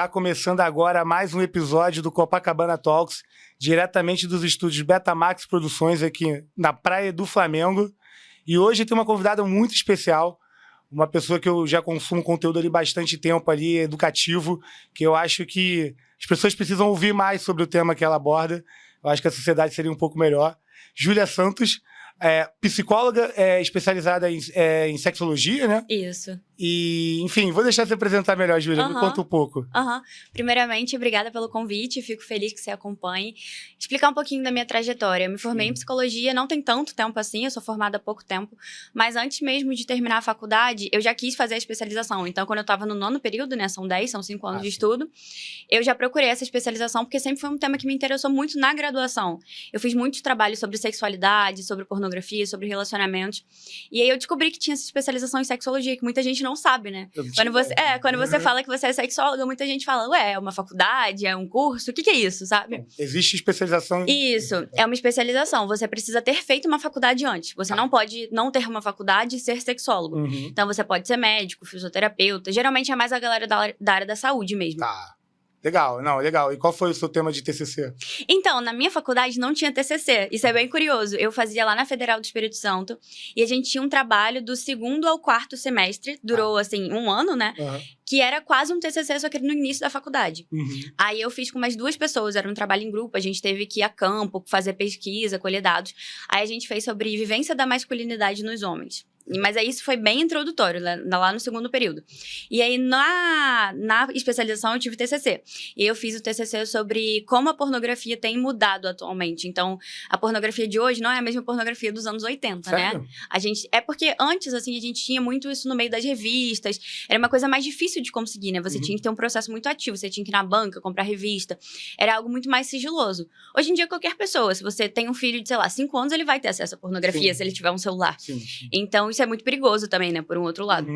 Está começando agora mais um episódio do Copacabana Talks, diretamente dos estúdios Betamax Produções aqui na Praia do Flamengo. E hoje tem uma convidada muito especial, uma pessoa que eu já consumo conteúdo ali bastante tempo ali, educativo, que eu acho que as pessoas precisam ouvir mais sobre o tema que ela aborda. Eu acho que a sociedade seria um pouco melhor. Júlia Santos, psicóloga especializada em sexologia, né? Isso. E, enfim, vou deixar você apresentar melhor, Júlia. Me conta um pouco. Primeiramente, obrigada pelo convite. Fico feliz que você acompanhe. Explicar um pouquinho da minha trajetória. Eu me formei em psicologia, não tem tanto tempo assim, eu sou formada há pouco tempo. Mas antes mesmo de terminar a faculdade, eu já quis fazer a especialização. Então, quando eu estava no 9º período, né, são 5 anos de estudo, eu já procurei essa especialização, porque sempre foi um tema que me interessou muito na graduação. Eu fiz muitos trabalhos sobre sexualidade, sobre pornografia, sobre relacionamentos. E aí eu descobri que tinha essa especialização em sexologia, que muita gente não sabe, né? Quando você fala que você é sexóloga, muita gente fala, ué, é uma faculdade, é um curso, o que é isso, sabe? Existe especialização? Isso, é uma especialização. Você precisa ter feito uma faculdade antes. Você não pode não ter uma faculdade e ser sexólogo. Então você pode ser médico, fisioterapeuta. Geralmente é mais a galera da área da saúde mesmo. Tá. Legal, não, legal. E qual foi o seu tema de TCC? Então, na minha faculdade não tinha TCC. Isso é bem curioso. Eu fazia lá na Federal do Espírito Santo e a gente tinha um trabalho do 2º ao 4º semestre. Durou, assim, um ano, né? Que era quase um TCC, só que no início da faculdade. Aí eu fiz com mais 2 pessoas, era um trabalho em grupo, a gente teve que ir a campo, fazer pesquisa, colher dados. Aí a gente fez sobre vivência da masculinidade nos homens. Mas aí isso foi bem introdutório, lá no 2º período. E aí, na especialização, eu tive TCC. E eu fiz o TCC sobre como a pornografia tem mudado atualmente. Então, a pornografia de hoje não é a mesma pornografia dos anos 80, Sério? né? É porque antes, assim, a gente tinha muito isso no meio das revistas. Era uma coisa mais difícil de conseguir, né? Você tinha que ter um processo muito ativo. Você tinha que ir na banca, comprar revista. Era algo muito mais sigiloso. Hoje em dia, qualquer pessoa, se você tem um filho de, sei lá, 5 anos, ele vai ter acesso à pornografia se ele tiver um celular. Então, isso é muito perigoso também, né? Por um outro lado.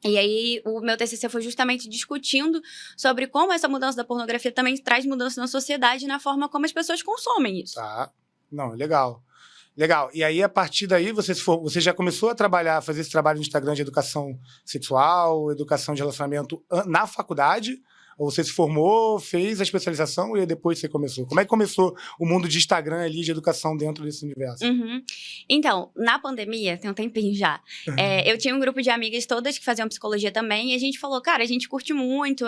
E aí, o meu TCC foi justamente discutindo sobre como essa mudança da pornografia também traz mudança na sociedade e na forma como as pessoas consomem isso. Tá. Não, legal. Legal. E aí, a partir daí, você já começou a trabalhar, fazer esse trabalho no Instagram de educação sexual, educação de relacionamento na faculdade? Ou você se formou, fez a especialização e depois você começou? Como é que começou o mundo de Instagram ali, de educação dentro desse universo? Então, na pandemia, tem um tempinho já, eu tinha um grupo de amigas todas que faziam psicologia também, e a gente falou, cara, a gente curte muito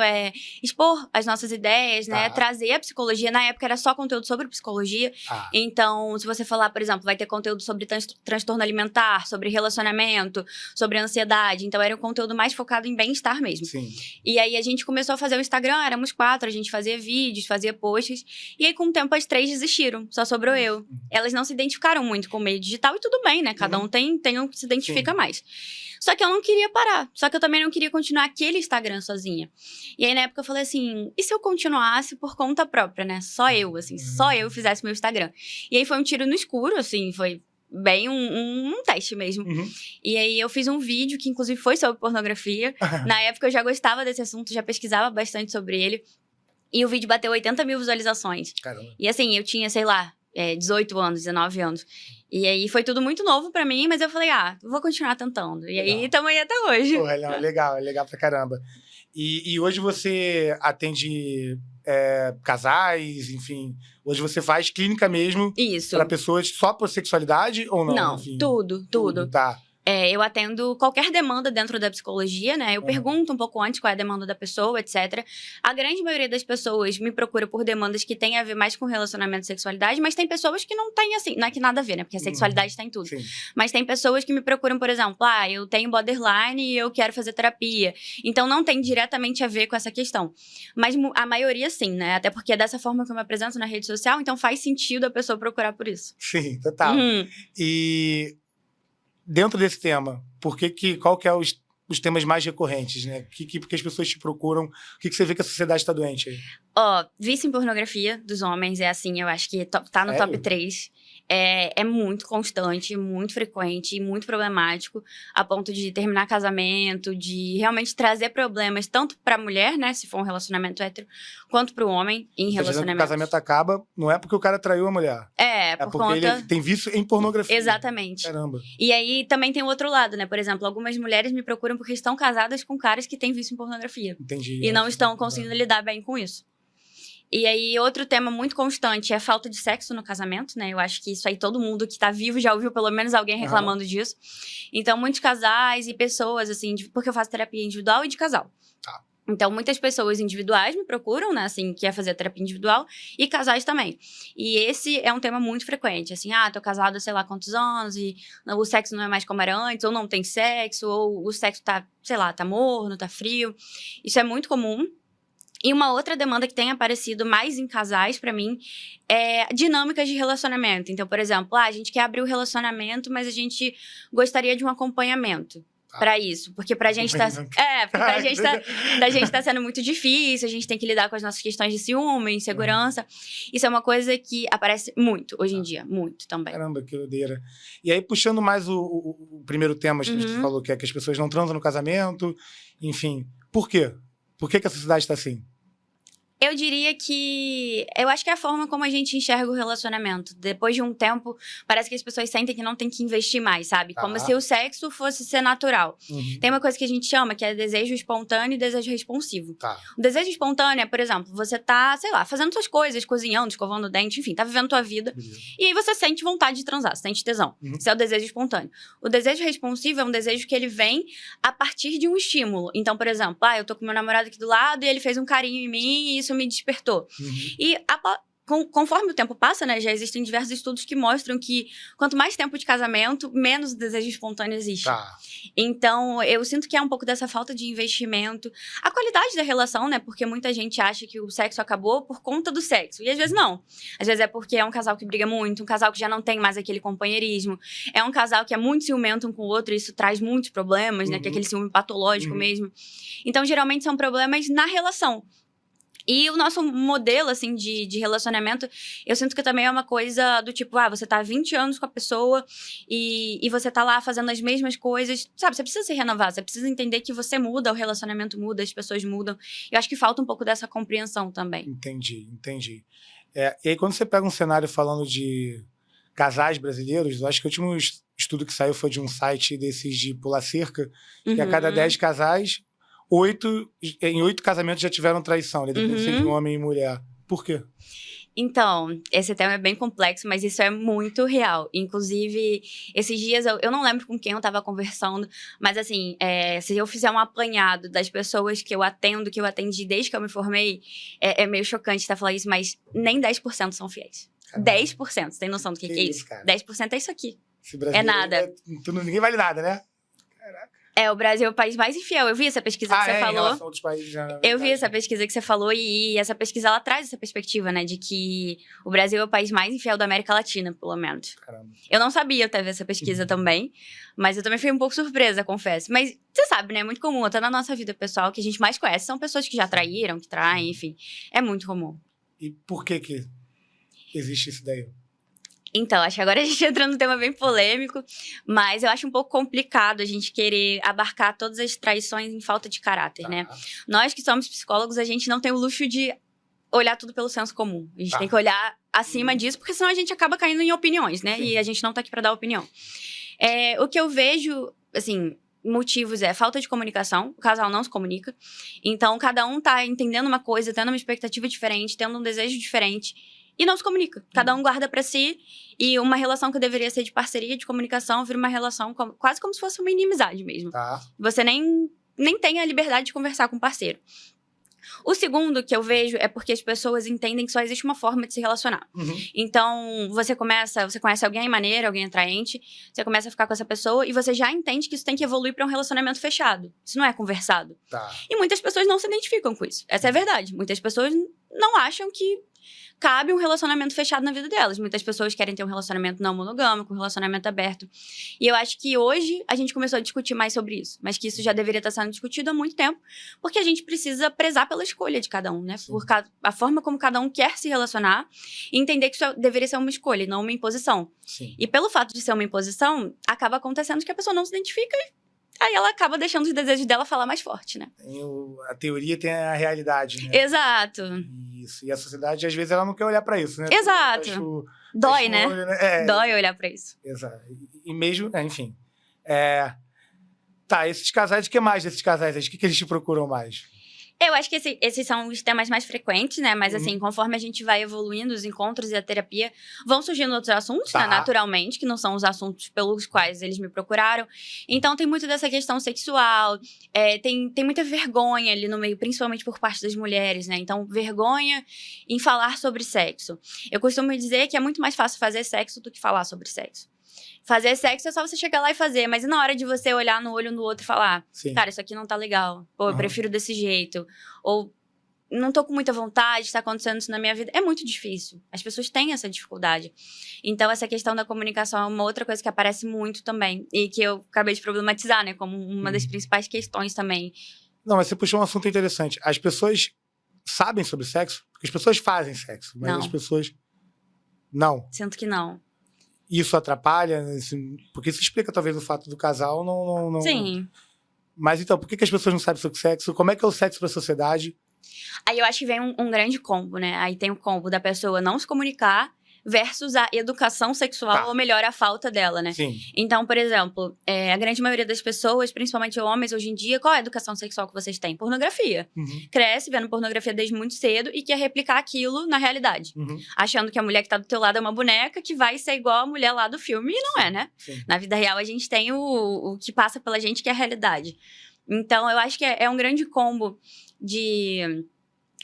expor as nossas ideias, né? Trazer a psicologia. Na época era só conteúdo sobre psicologia. Então, se você falar, por exemplo, vai ter conteúdo sobre transtorno alimentar, sobre relacionamento, sobre ansiedade. Então, era um conteúdo mais focado em bem-estar mesmo. E aí, a gente começou a fazer o Instagram, éramos 4, a gente fazia vídeos, fazia posts. E aí, com o tempo, as 3 desistiram. Só sobrou eu. Elas não se identificaram muito com o meio digital e tudo bem, né? Cada um tem um que se identifica mais. Só que eu não queria parar. Só que eu também não queria continuar aquele Instagram sozinha. E aí, na época, eu falei assim, e se eu continuasse por conta própria, né? Só eu, assim, só eu fizesse meu Instagram. E aí, foi um tiro no escuro, assim, foi bem um teste mesmo. E aí, eu fiz um vídeo que, inclusive, foi sobre pornografia. Na época, eu já gostava desse assunto, já pesquisava bastante sobre ele. E o vídeo bateu 80 mil visualizações. Caramba. E assim, eu tinha, sei lá, 18 anos, 19 anos. E aí, foi tudo muito novo pra mim, mas eu falei, vou continuar tentando. E aí, estamos aí até hoje. Pô, legal pra caramba. E hoje você atende casais, enfim... Hoje você faz clínica mesmo para pessoas só por sexualidade ou não? Não, enfim, tudo. Tá. Eu atendo qualquer demanda dentro da psicologia, né? Eu pergunto um pouco antes qual é a demanda da pessoa, etc. A grande maioria das pessoas me procura por demandas que têm a ver mais com relacionamento e sexualidade, mas tem pessoas que não têm, assim, não é que nada a ver, né? Porque a sexualidade está em tudo. Mas tem pessoas que me procuram, por exemplo, eu tenho borderline e eu quero fazer terapia. Então, não tem diretamente a ver com essa questão. Mas a maioria, sim, né? Até porque é dessa forma que eu me apresento na rede social, então faz sentido a pessoa procurar por isso. Sim, total. E... dentro desse tema, qual que é os temas mais recorrentes, né? Porque as pessoas te procuram, o que você vê que a sociedade está doente aí? Vício em pornografia dos homens é assim, eu acho que tá no top 3. é muito constante, muito frequente e muito problemático, a ponto de terminar casamento, de realmente trazer problemas tanto para a mulher, né, se for um relacionamento hétero, quanto para o homem em relacionamento. O casamento acaba, não é porque o cara traiu a mulher. É porque conta... ele tem vício em pornografia. Exatamente. Caramba. E aí também tem o outro lado, né? Por exemplo, algumas mulheres me procuram porque estão casadas com caras que têm vício em pornografia. Entendi. E não estão conseguindo lidar bem com isso. E aí, outro tema muito constante é a falta de sexo no casamento, né? Eu acho que isso aí todo mundo que tá vivo já ouviu pelo menos alguém reclamando disso. Então, muitos casais e pessoas, assim, porque eu faço terapia individual e de casal. Tá. Então, muitas pessoas individuais me procuram, né? Assim, que é fazer terapia individual e casais também. E esse é um tema muito frequente. Assim, tô casado há sei lá quantos anos e o sexo não é mais como era antes, ou não tem sexo, ou o sexo tá, sei lá, tá morno, tá frio. Isso é muito comum. E uma outra demanda que tem aparecido mais em casais, pra mim, é dinâmicas de relacionamento. Então, por exemplo, a gente quer abrir o relacionamento, mas a gente gostaria de um acompanhamento pra isso. Porque pra gente tá... pra gente tá sendo muito difícil, a gente tem que lidar com as nossas questões de ciúme, insegurança. Isso é uma coisa que aparece muito hoje em dia, muito também. Caramba, que doideira. E aí, puxando mais o primeiro tema que a gente falou, que é que as pessoas não transam no casamento, enfim. Por quê? Por que a sociedade tá assim? Eu diria que... Eu acho que é a forma como a gente enxerga o relacionamento. Depois de um tempo, parece que as pessoas sentem que não tem que investir mais, sabe? Como se o sexo fosse ser natural. Tem uma coisa que a gente chama, que é desejo espontâneo e desejo responsivo. O desejo espontâneo é, por exemplo, você tá, sei lá, fazendo suas coisas, cozinhando, escovando o dente, enfim, tá vivendo tua vida. E aí você sente vontade de transar, você sente tesão. Isso é o desejo espontâneo. O desejo responsivo é um desejo que ele vem a partir de um estímulo. Então, por exemplo, eu tô com meu namorado aqui do lado e ele fez um carinho em mim e isso me despertou. E conforme o tempo passa, né, já existem diversos estudos que mostram que quanto mais tempo de casamento, menos desejo espontâneo existe. Então, eu sinto que é um pouco dessa falta de investimento. A qualidade da relação, né, porque muita gente acha que o sexo acabou por conta do sexo. E às vezes não. Às vezes é porque é um casal que briga muito, um casal que já não tem mais aquele companheirismo. É um casal que é muito ciumento um com o outro e isso traz muitos problemas, né, que é aquele ciúme patológico mesmo. Então, geralmente são problemas na relação. E o nosso modelo, assim, de relacionamento, eu sinto que também é uma coisa do tipo, você tá há 20 anos com a pessoa e você tá lá fazendo as mesmas coisas, sabe? Você precisa se renovar, você precisa entender que você muda, o relacionamento muda, as pessoas mudam. Eu acho que falta um pouco dessa compreensão também. Entendi. E aí, quando você pega um cenário falando de casais brasileiros, eu acho que o último estudo que saiu foi de um site desses de pular cerca, que a cada 10 casais... 8 casamentos já tiveram traição, né? Depende de homem e mulher. Por quê? Então, esse tema é bem complexo, mas isso é muito real. Inclusive, esses dias, eu não lembro com quem eu tava conversando, mas assim, se eu fizer um apanhado das pessoas que eu atendo, que eu atendi desde que eu me formei, é meio chocante estar falando isso, mas nem 10% são fiéis. Caramba. 10%, você tem noção do que é isso? Cara? 10% é isso aqui. É nada. Ninguém vale nada, né? Caraca. O Brasil é o país mais infiel. Eu vi essa pesquisa que você falou. Em relação a outros países já... Eu vi essa pesquisa que você falou e essa pesquisa, ela traz essa perspectiva, né? De que o Brasil é o país mais infiel da América Latina, pelo menos. Caramba. Eu não sabia até ver essa pesquisa também, mas eu também fui um pouco surpresa, confesso. Mas você sabe, né? É muito comum, até na nossa vida pessoal, que a gente mais conhece são pessoas que já traíram, que traem, enfim. É muito comum. E por que existe isso daí? Então, acho que agora a gente entra num tema bem polêmico, mas eu acho um pouco complicado a gente querer abarcar todas as traições em falta de caráter, né? Nós que somos psicólogos, a gente não tem o luxo de olhar tudo pelo senso comum. A gente tem que olhar acima disso, porque senão a gente acaba caindo em opiniões, né? Sim. E a gente não tá aqui pra dar opinião. O que eu vejo, assim... motivos falta de comunicação, o casal não se comunica, então cada um tá entendendo uma coisa, tendo uma expectativa diferente, tendo um desejo diferente e não se comunica, cada um guarda pra si e uma relação que deveria ser de parceria, de comunicação, vira uma relação quase como se fosse uma inimizade mesmo. Você nem tem a liberdade de conversar com o parceiro. O segundo que eu vejo é porque as pessoas entendem que só existe uma forma de se relacionar. Então, você conhece alguém maneiro, alguém atraente, você começa a ficar com essa pessoa e você já entende que isso tem que evoluir para um relacionamento fechado. Isso não é conversado. E muitas pessoas não se identificam com isso. Essa é a verdade. Muitas pessoas não acham que cabe um relacionamento fechado na vida delas. Muitas pessoas querem ter um relacionamento não monogâmico, um relacionamento aberto. E eu acho que hoje a gente começou a discutir mais sobre isso. Mas que isso já deveria estar sendo discutido há muito tempo. Porque a gente precisa prezar pela escolha de cada um, né? Por a forma como cada um quer se relacionar. E entender que isso deveria ser uma escolha e não uma imposição. Sim. E pelo fato de ser uma imposição, acaba acontecendo que a pessoa não se identifica. Aí ela acaba deixando os desejos dela falar mais forte, né? A teoria tem a realidade, né? Exato. Isso. E a sociedade, às vezes, ela não quer olhar pra isso, né? Exato. Dói, né? Olho, né? Dói olhar pra isso. Exato. E mesmo, enfim. Tá, esses casais, o que mais desses casais? O que eles te procuram mais? Eu acho que esses são os temas mais frequentes, né? Mas, assim, conforme a gente vai evoluindo, os encontros e a terapia, vão surgindo outros assuntos, né? Naturalmente, que não são os assuntos pelos quais eles me procuraram. Então, tem muito dessa questão sexual, tem muita vergonha ali no meio, principalmente por parte das mulheres, né? Então, vergonha em falar sobre sexo. Eu costumo dizer que é muito mais fácil fazer sexo do que falar sobre sexo. Fazer sexo é só você chegar lá e fazer, mas e na hora de você olhar no olho do outro e falar, cara, isso aqui não tá legal, pô, eu prefiro desse jeito, ou não tô com muita vontade, tá acontecendo isso na minha vida, é muito difícil. As pessoas têm essa dificuldade. Então, essa questão da comunicação é uma outra coisa que aparece muito também, e que eu acabei de problematizar, né, como uma das principais questões também. Não, mas você puxou um assunto interessante. As pessoas sabem sobre sexo? Porque as pessoas fazem sexo, mas as pessoas não. Sinto que não. Isso atrapalha? Assim, porque isso explica, talvez, o fato do casal não... Sim. Mas, então, por que as pessoas não sabem sobre sexo? Como é que é o sexo para a sociedade? Aí eu acho que vem um grande combo, né? Aí tem o combo da pessoa não se comunicar versus a educação sexual, ou melhor, a falta dela, né? Sim. Então, por exemplo, a grande maioria das pessoas, principalmente homens hoje em dia, qual é a educação sexual que vocês têm? Pornografia. Cresce vendo pornografia desde muito cedo e quer replicar aquilo na realidade. Achando que a mulher que tá do teu lado é uma boneca que vai ser igual a mulher lá do filme, e não é, né? Sim. Na vida real, a gente tem o que passa pela gente, que é a realidade. Então, eu acho que é um grande combo de...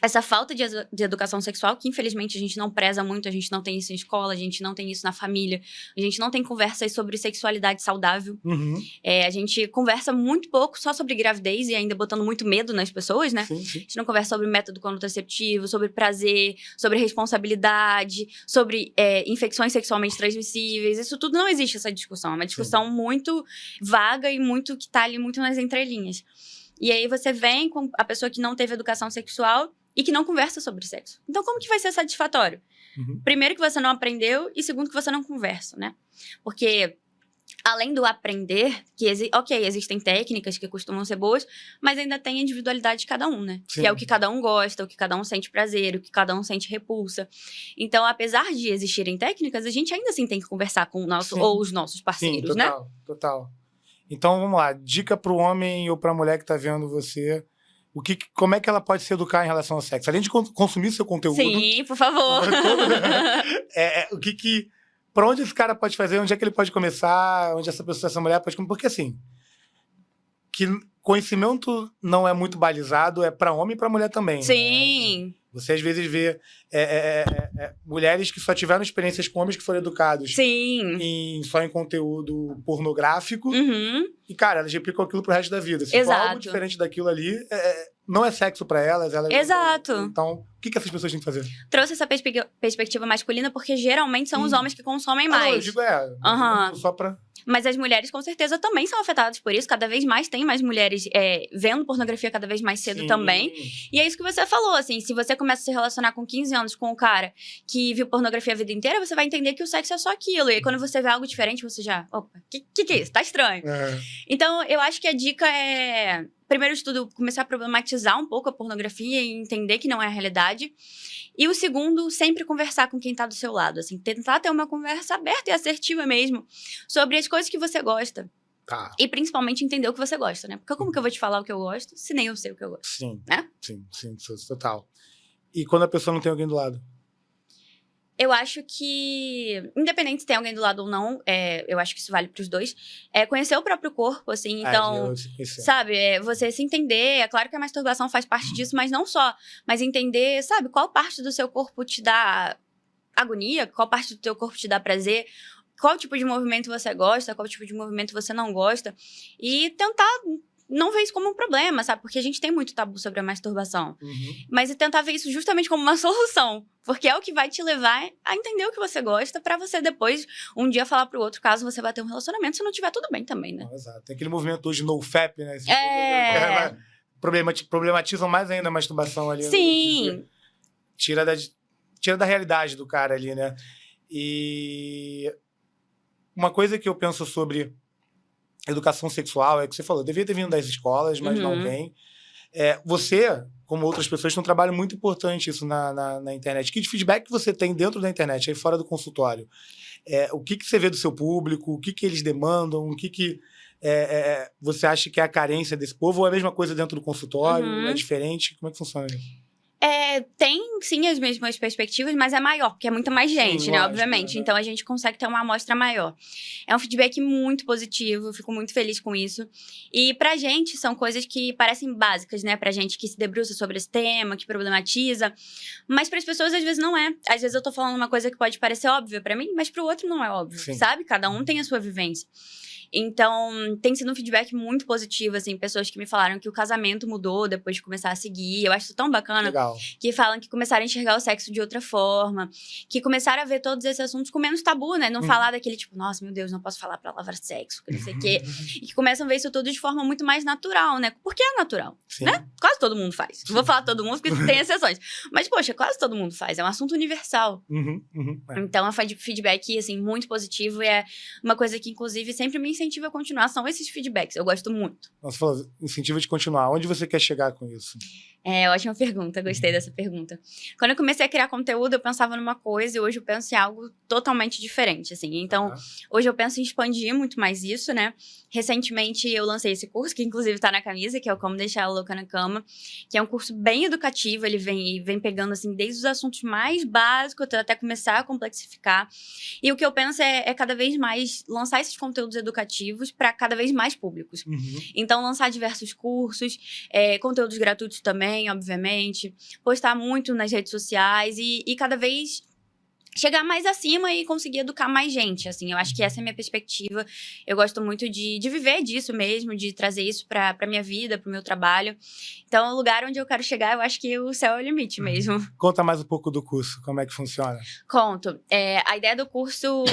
essa falta de educação sexual, que infelizmente a gente não preza muito, a gente não tem isso em escola, a gente não tem isso na família, a gente não tem conversas sobre sexualidade saudável. A gente conversa muito pouco só sobre gravidez e ainda botando muito medo nas pessoas, né? Sim. A gente não conversa sobre método contraceptivo, sobre prazer, sobre responsabilidade, sobre infecções sexualmente transmissíveis. Isso tudo não existe, essa discussão. É uma discussão muito vaga e muito que tá ali muito nas entrelinhas. E aí você vem com a pessoa que não teve educação sexual e que não conversa sobre sexo. Então, como que vai ser satisfatório? Primeiro, que você não aprendeu, e segundo, que você não conversa, né? Porque, além do aprender, existem técnicas que costumam ser boas, mas ainda tem a individualidade de cada um, né? Sim. Que é o que cada um gosta, o que cada um sente prazer, o que cada um sente repulsa. Então, apesar de existirem técnicas, a gente ainda assim tem que conversar com o nosso, ou os nossos parceiros, né? Total. Então, vamos lá. Dica pro homem ou pra mulher que tá vendo você... como é que ela pode se educar em relação ao sexo? Além de consumir seu conteúdo... Sim, por favor. Pra onde esse cara pode fazer? Onde é que ele pode começar? Onde essa mulher pode começar? Porque, assim... que conhecimento não é muito balizado, é pra homem e pra mulher também. Sim. Né? Você, às vezes, vê mulheres que só tiveram experiências com homens que foram educados só em conteúdo pornográfico. E, cara, elas replicam aquilo pro resto da vida. Se for algo diferente daquilo ali, não é sexo pra elas. Exato. Então, o que essas pessoas têm que fazer? Trouxe essa perspectiva masculina porque geralmente são os homens que consomem mais. Não, eu digo só pra... Mas as mulheres, com certeza, também são afetadas por isso. Cada vez mais tem mais mulheres vendo pornografia cada vez mais cedo também. E é isso que você falou, assim. Se você começa a se relacionar com 15 anos com um cara que viu pornografia a vida inteira, você vai entender que o sexo é só aquilo. E aí, quando você vê algo diferente, você já... Opa, que é isso? Tá estranho. Então, eu acho que a dica é... Primeiro de tudo, começar a problematizar um pouco a pornografia e entender que não é a realidade. E o segundo, sempre conversar com quem tá do seu lado, assim, tentar ter uma conversa aberta e assertiva mesmo sobre as coisas que você gosta. E principalmente entender o que você gosta, né? Porque como que eu vou te falar o que eu gosto, se nem eu sei o que eu gosto? Sim, né? sim, total. E quando a pessoa não tem alguém do lado? Eu acho que, independente se tem alguém do lado ou não, eu acho que isso vale pros dois, conhecer o próprio corpo, assim, então, sabe, você se entender, é claro que a masturbação faz parte disso, mas não só, mas entender, sabe, qual parte do seu corpo te dá agonia, qual parte do teu corpo te dá prazer, qual tipo de movimento você gosta, qual tipo de movimento você não gosta, e tentar não ver isso como um problema, sabe? Porque a gente tem muito tabu sobre a masturbação. Uhum. Mas tentar ver isso justamente como uma solução. Porque é o que vai te levar a entender o que você gosta pra você depois, um dia, falar pro outro, caso você vá ter um relacionamento, se não tiver tudo bem também, né? Não, exato. Tem aquele movimento hoje NoFap, né? Problematizam mais ainda a masturbação ali. Sim. Tira da realidade do cara ali, né? E uma coisa que eu penso sobre educação sexual é que você falou, devia ter vindo das escolas, mas não vem. Você, como outras pessoas, tem um trabalho muito importante isso na internet. Que feedback que você tem dentro da internet, aí fora do consultório? O que você vê do seu público? O que eles demandam? O que você acha que é a carência desse povo? Ou é a mesma coisa dentro do consultório? É diferente? Como é que funciona isso? Tem, sim, as mesmas perspectivas, mas é maior, porque é muita mais gente, Sim, né? lógico, Obviamente. né? Então, a gente consegue ter uma amostra maior. É um feedback muito positivo, eu fico muito feliz com isso. E pra gente, são coisas que parecem básicas, né? Pra gente que se debruça sobre esse tema, que problematiza. Mas pras pessoas, às vezes, não é. Às vezes, eu tô falando uma coisa que pode parecer óbvia pra mim, mas pro outro não é óbvio, Sim. sabe? Cada um tem a sua vivência. Então, tem sido um feedback muito positivo, assim, pessoas que me falaram que o casamento mudou depois de começar a seguir. Eu acho isso tão bacana. Legal. Que falam que começaram a enxergar o sexo de outra forma, que começaram a ver todos esses assuntos com menos tabu, né? Não falar daquele tipo, nossa, meu Deus, não posso falar a palavra sexo, que não sei o quê. E que começam a ver isso tudo de forma muito mais natural, né? Porque é natural, Sim. né? Quase todo mundo faz. Não vou falar todo mundo, porque tem exceções. Mas, poxa, quase todo mundo faz. É um assunto universal. Então, é um feedback, assim, muito positivo. E é uma coisa que, inclusive, sempre me incentiva a continuar. São esses feedbacks. Eu gosto muito. Você falou, incentiva de continuar. Onde você quer chegar com isso? Ótima pergunta. Gostei dessa pergunta. Quando eu comecei a criar conteúdo, eu pensava numa coisa e hoje eu penso em algo totalmente diferente, assim. Então, hoje eu penso em expandir muito mais isso, né? Recentemente, eu lancei esse curso, que inclusive tá na camisa, que é o Como Deixar a Louca na Cama, que é um curso bem educativo. Ele vem pegando, assim, desde os assuntos mais básicos até começar a complexificar. E o que eu penso é cada vez mais lançar esses conteúdos educativos para cada vez mais públicos. Então, lançar diversos cursos, conteúdos gratuitos também, obviamente, postar muito nas redes sociais e cada vez chegar mais acima e conseguir educar mais gente, assim. Eu acho que essa é a minha perspectiva. Eu gosto muito de viver disso mesmo, de trazer isso pra minha vida, pro meu trabalho. Então, o lugar onde eu quero chegar, eu acho que o céu é o limite mesmo. Conta mais um pouco do curso, como é que funciona? Conto. A ideia do curso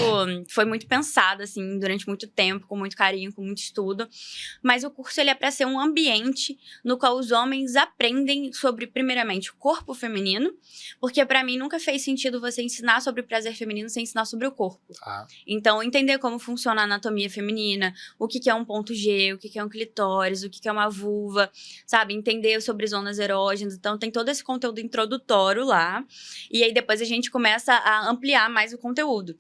foi muito pensada, assim, durante muito tempo, com muito carinho, com muito estudo. Mas o curso, ele é pra ser um ambiente no qual os homens aprendem sobre, primeiramente, o corpo feminino, porque pra mim nunca fez sentido você ensinar sobre o prazer feminino sem ensinar sobre o corpo. Então, entender como funciona a anatomia feminina, o que é um ponto G, o que é um clitóris, o que é uma vulva, sabe? Entender sobre zonas erógenas. Então, tem todo esse conteúdo introdutório lá. E aí, depois a gente começa a ampliar mais o conteúdo.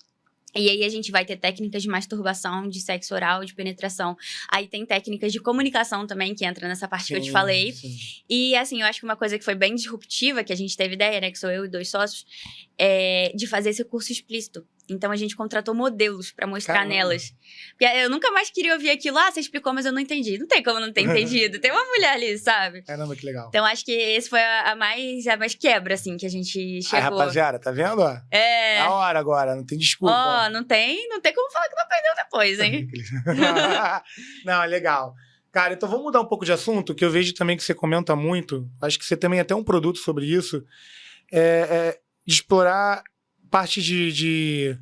E aí, a gente vai ter técnicas de masturbação, de sexo oral, de penetração. Aí, tem técnicas de comunicação também, que entra nessa parte que eu te falei. Sim. E, assim, eu acho que uma coisa que foi bem disruptiva, que a gente teve ideia, né, que sou eu e 2 sócios, de fazer esse curso explícito. Então, a gente contratou modelos pra mostrar nelas. Porque eu nunca mais queria ouvir aquilo. Você explicou, mas eu não entendi. Não tem como não ter entendido. Tem uma mulher ali, sabe? Caramba, que legal. Então, acho que esse foi a mais quebra, assim, que a gente chegou. Rapaziada, tá vendo? É a hora agora, não tem desculpa. Não tem como falar que não aprendeu depois, hein? Não, é legal. Cara, então vamos mudar um pouco de assunto, que eu vejo também que você comenta muito. Acho que você também tem até um produto sobre isso. De explorar parte de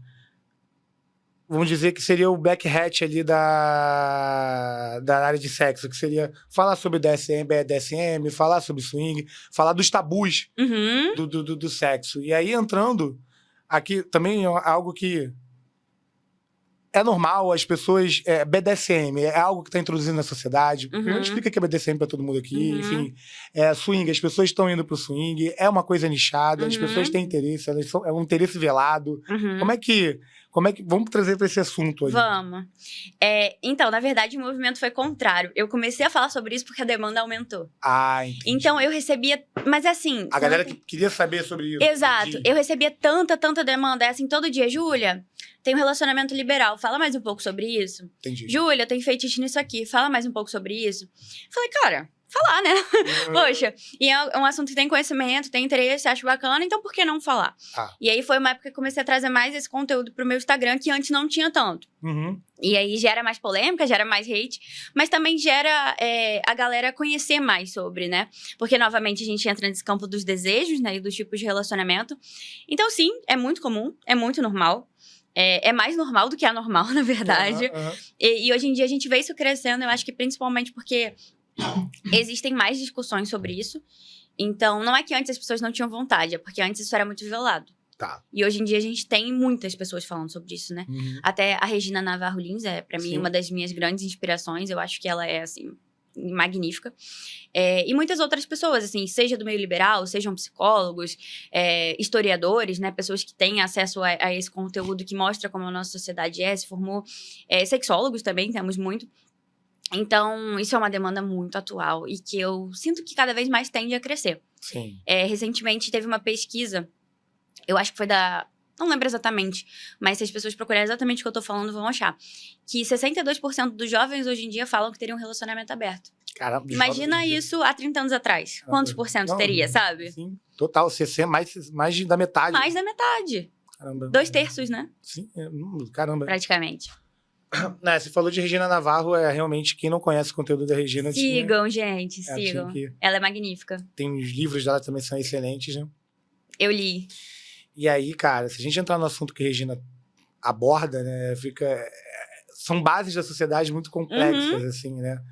vamos dizer que seria o black hat ali da área de sexo, que seria falar sobre BDSM, falar sobre swing, falar dos tabus do sexo. E aí, entrando aqui, também é algo que é normal, as pessoas... BDSM é algo que está introduzindo na sociedade. Primeiro, explica que é BDSM para todo mundo aqui. Enfim, swing, as pessoas estão indo pro swing. É uma coisa nichada, as pessoas têm interesse. É um interesse velado. Como é que... Vamos trazer para esse assunto aí. Vamos. Então, na verdade, o movimento foi contrário. Eu comecei a falar sobre isso porque a demanda aumentou. Entendi. Então, eu recebia... Mas assim... A galera que queria saber sobre isso. Exato. Entendi. Eu recebia tanta demanda. Assim, todo dia. Júlia, tem um relacionamento liberal. Fala mais um pouco sobre isso. Entendi. Júlia, tem fetiche nisso aqui. Fala mais um pouco sobre isso. Falei, cara... falar, né? Poxa, e é um assunto que tem conhecimento, tem interesse, acho bacana, então por que não falar? E aí foi uma época que eu comecei a trazer mais esse conteúdo pro meu Instagram, que antes não tinha tanto. E aí gera mais polêmica, gera mais hate, mas também gera a galera conhecer mais sobre, né? Porque, novamente, a gente entra nesse campo dos desejos, né? E dos tipos de relacionamento. Então, sim, é muito comum, é muito normal. É mais normal do que anormal, na verdade. E hoje em dia a gente vê isso crescendo, eu acho que principalmente porque existem mais discussões sobre isso. Então, não é que antes as pessoas não tinham vontade, é porque antes isso era muito velado. E hoje em dia a gente tem muitas pessoas falando sobre isso, né? Até a Regina Navarro Lins pra mim, uma das minhas grandes inspirações. Eu acho que ela é, assim, magnífica. E muitas outras pessoas, assim, seja do meio liberal, sejam psicólogos, historiadores, né? Pessoas que têm acesso a esse conteúdo que mostra como a nossa sociedade se formou. Sexólogos também, temos muito. Então, isso é uma demanda muito atual e que eu sinto que cada vez mais tende a crescer. Sim. Recentemente teve uma pesquisa, eu acho que foi não lembro exatamente, mas se as pessoas procurarem exatamente o que eu tô falando, vão achar. Que 62% dos jovens hoje em dia falam que teriam um relacionamento aberto. Caramba, imagina isso há 30 anos atrás. Quantos por cento teria, sabe? Sim, total. Mais da metade. Mais da metade. Caramba. 2/3, né? Sim, caramba. Praticamente. Você falou de Regina Navarro, realmente, quem não conhece o conteúdo da Regina... Sigam, gente, sigam. Ela é magnífica. Tem os livros dela também são excelentes, né? Eu li. E aí, cara, se a gente entrar no assunto que a Regina aborda, né, são bases da sociedade muito complexas, assim, né?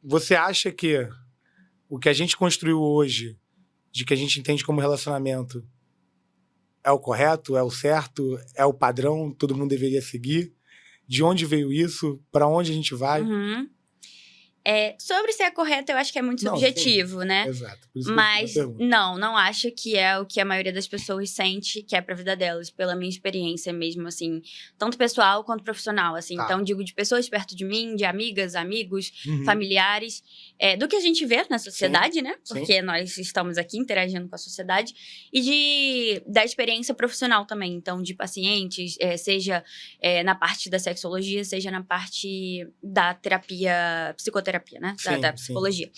Você acha que o que a gente construiu hoje, de que a gente entende como relacionamento, é o correto, é o certo, é o padrão, todo mundo deveria seguir? De onde veio isso? Para onde a gente vai? Sobre se é correto, eu acho que é muito subjetivo, né? Exato. Por isso mas não acho que é o que a maioria das pessoas sente que é pra vida delas, pela minha experiência mesmo, assim, tanto pessoal quanto profissional, assim. Então, digo de pessoas perto de mim, de amigas, amigos, familiares, do que a gente vê na sociedade, né? Porque nós estamos aqui interagindo com a sociedade, e da experiência profissional também, então, de pacientes, seja na parte da sexologia, seja na parte da psicoterapia, né? Da psicologia.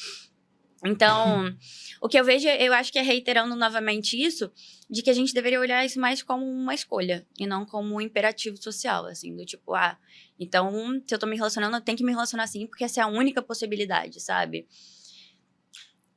Então, o que eu vejo, eu acho que é reiterando novamente isso, de que a gente deveria olhar isso mais como uma escolha, e não como um imperativo social, assim, do tipo, então, se eu tô me relacionando, eu tenho que me relacionar assim, porque essa é a única possibilidade, sabe?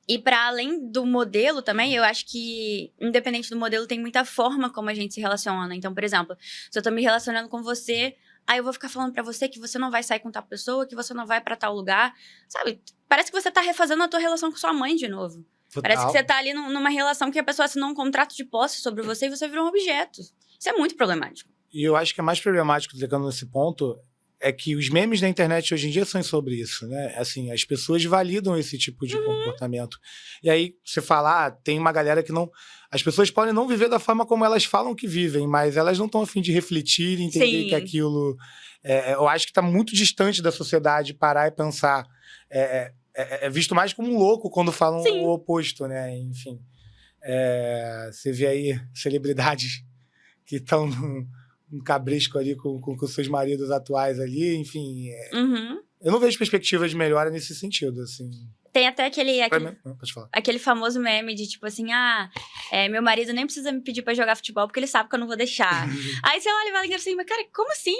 E para além do modelo também, eu acho que, independente do modelo, tem muita forma como a gente se relaciona. Então, por exemplo, se eu tô me relacionando com você, aí eu vou ficar falando pra você que você não vai sair com tal pessoa, que você não vai pra tal lugar, sabe? Parece que você tá refazendo a tua relação com sua mãe de novo. Total. Parece que você tá ali numa relação que a pessoa assinou um contrato de posse sobre você e você virou um objeto. Isso é muito problemático. E eu acho que é mais problemático, tocando nesse ponto, é que os memes da internet hoje em dia são sobre isso, né? Assim, as pessoas validam esse tipo de comportamento. E aí, você fala, tem uma galera que não... As pessoas podem não viver da forma como elas falam que vivem, mas elas não estão a fim de refletir e entender que aquilo... eu acho que está muito distante da sociedade parar e pensar. É visto mais como um louco quando falam o oposto, né? Enfim. Você vê aí celebridades que estão um cabresco ali com seus maridos atuais ali, enfim. Eu não vejo perspectiva de melhora nesse sentido, assim. Tem até Pode falar. aquele famoso meme de tipo assim, meu marido nem precisa me pedir pra jogar futebol porque ele sabe que eu não vou deixar. Aí você olha e fala assim, mas cara, como assim?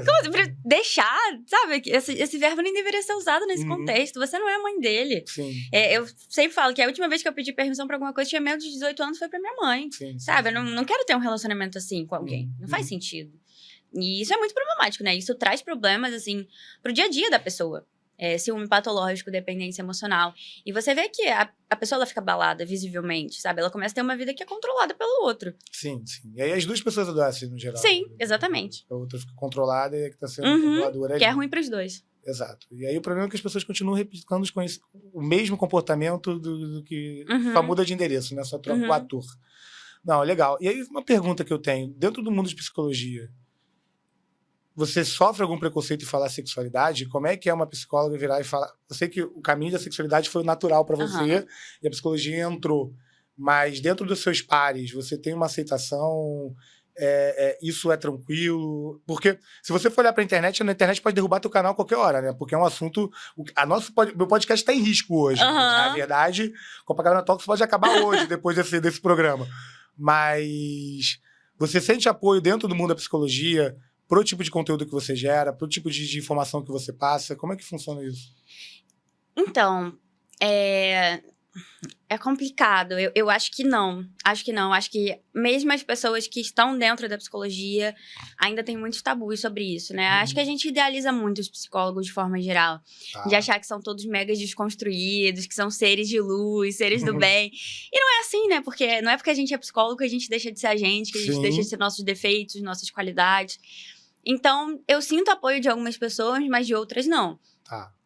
Como assim? Deixar? Sabe? Esse verbo nem deveria ser usado nesse contexto. Você não é a mãe dele. Sim. Eu sempre falo que a última vez que eu pedi permissão pra alguma coisa, tinha menos de 18 anos, foi pra minha mãe. Sabe? Eu não quero ter um relacionamento assim com alguém. Não faz sentido. E isso é muito problemático, né? Isso traz problemas, assim, pro dia a dia da pessoa. Ciúme patológico, dependência emocional. E você vê que a pessoa ela fica abalada visivelmente, sabe? Ela começa a ter uma vida que é controlada pelo outro. Sim. E aí as duas pessoas adoecem, no geral. Sim, exatamente. A outra fica controlada e a que tá sendo controladora. Que é ruim pros dois. Exato. E aí o problema é que as pessoas continuam replicando o mesmo comportamento do que só muda de endereço, né? Só troca o ator. Não, legal. E aí uma pergunta que eu tenho. Dentro do mundo de psicologia, você sofre algum preconceito em falar sexualidade? Como é que é uma psicóloga virar e falar... Eu sei que o caminho da sexualidade foi natural para você e a psicologia entrou. Mas dentro dos seus pares, você tem uma aceitação Isso é tranquilo? Porque se você for olhar pra internet, na internet pode derrubar teu canal a qualquer hora, né? Porque é um assunto... Meu podcast está em risco hoje. Na verdade, Copacabana Talks pode acabar hoje, depois desse programa. Mas você sente apoio dentro do mundo da psicologia pro tipo de conteúdo que você gera, pro tipo de informação que você passa? Como é que funciona isso? Então, é complicado. Eu acho que não. Acho que não. Acho que mesmo as pessoas que estão dentro da psicologia ainda tem muitos tabus sobre isso, né? Acho que a gente idealiza muito os psicólogos de forma geral. De achar que são todos mega desconstruídos, que são seres de luz, seres do bem. E não é assim, né? Porque não é porque a gente é psicólogo que a gente deixa de ser a gente, que a gente deixa de ser nossos defeitos, nossas qualidades. Então, eu sinto apoio de algumas pessoas, mas de outras não.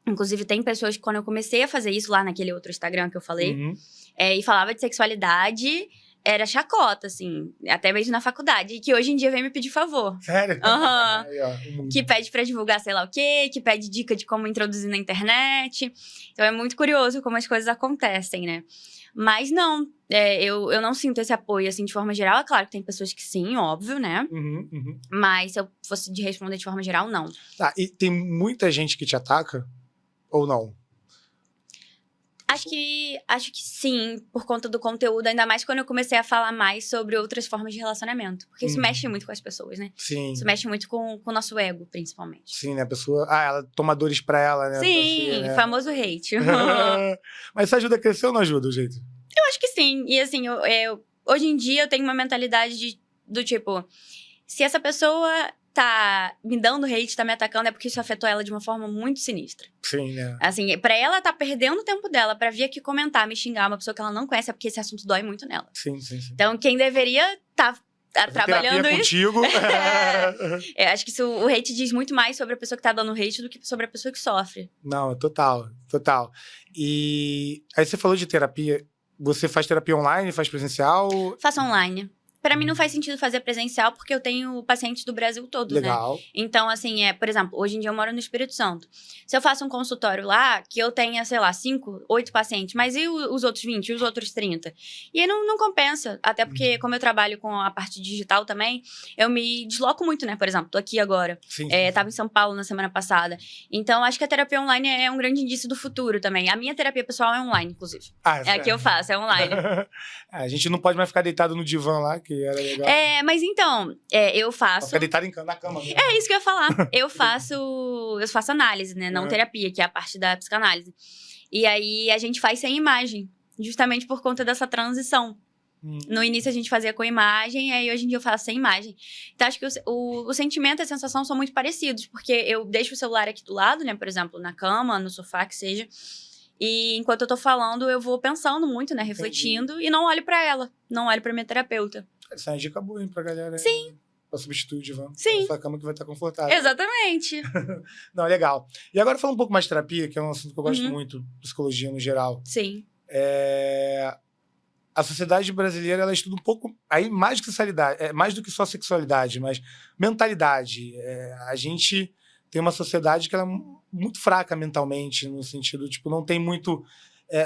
Inclusive, tem pessoas que, quando eu comecei a fazer isso lá naquele outro Instagram que eu falei, e falava de sexualidade, era chacota, assim, até mesmo na faculdade, e que hoje em dia vem me pedir favor. Sério? Que pede pra divulgar sei lá o quê, que pede dica de como introduzir na internet. Então, é muito curioso como as coisas acontecem, né? Mas não, eu não sinto esse apoio, assim, de forma geral. É claro que tem pessoas que sim, óbvio, né? Mas se eu fosse de responder de forma geral, não. E tem muita gente que te ataca? Ou não? Acho que sim, por conta do conteúdo. Ainda mais quando eu comecei a falar mais sobre outras formas de relacionamento. Porque isso mexe muito com as pessoas, né? Sim. Isso mexe muito com o nosso ego, principalmente. Sim, né? A pessoa... ela toma dores pra ela, né? Sim, né? Famoso hate. Mas isso ajuda a crescer ou não ajuda, o jeito? Eu acho que sim. E assim, hoje em dia eu tenho uma mentalidade do tipo... Se essa pessoa tá me dando hate, tá me atacando, é porque isso afetou ela de uma forma muito sinistra. Sim, né? Assim, pra ela tá perdendo o tempo dela pra vir aqui comentar, me xingar uma pessoa que ela não conhece, é porque esse assunto dói muito nela. Sim. Então, quem deveria tá trabalhando isso... contigo. Acho que o hate diz muito mais sobre a pessoa que tá dando hate do que sobre a pessoa que sofre. Não, total. E aí você falou de terapia. Você faz terapia online, faz presencial? Faço online. Pra mim não faz sentido fazer presencial, porque eu tenho pacientes do Brasil todo, Legal. né? Então, assim, por exemplo, hoje em dia eu moro no Espírito Santo. Se eu faço um consultório lá, que eu tenha, sei lá, 5, 8 pacientes, mas e os outros 20, e os outros 30? E aí não compensa. Até porque, como eu trabalho com a parte digital também, eu me desloco muito, né? Por exemplo, tô aqui agora. Sim. Tava em São Paulo na semana passada. Então, acho que a terapia online é um grande indício do futuro também. A minha terapia pessoal é online, inclusive. É a que eu faço, é online. A gente não pode mais ficar deitado no divã lá, que era legal. Mas então, eu faço... Ficar deitado na cama. Né? É isso que eu ia falar. Eu faço análise, né? Não terapia, que é a parte da psicanálise. E aí, a gente faz sem imagem. Justamente por conta dessa transição. No início, a gente fazia com imagem. Aí, hoje em dia, eu faço sem imagem. Então, acho que o sentimento e a sensação são muito parecidos. Porque eu deixo o celular aqui do lado, né? Por exemplo, na cama, no sofá, que seja. E enquanto eu tô falando, eu vou pensando muito, né? Refletindo. Entendi. E não olho pra ela. Não olho pra minha terapeuta. Essa é uma dica boa, hein, pra galera. Sim. Pra substituir o divã. Sim. Sua cama que vai estar confortável. Exatamente. Não, legal. E agora falando um pouco mais de terapia, que é um assunto que eu gosto muito, psicologia no geral. Sim. A sociedade brasileira, ela estuda um pouco, aí mais do que sexualidade, mais do que só sexualidade, mas mentalidade. A gente tem uma sociedade que ela é muito fraca mentalmente, no sentido, tipo, não tem muito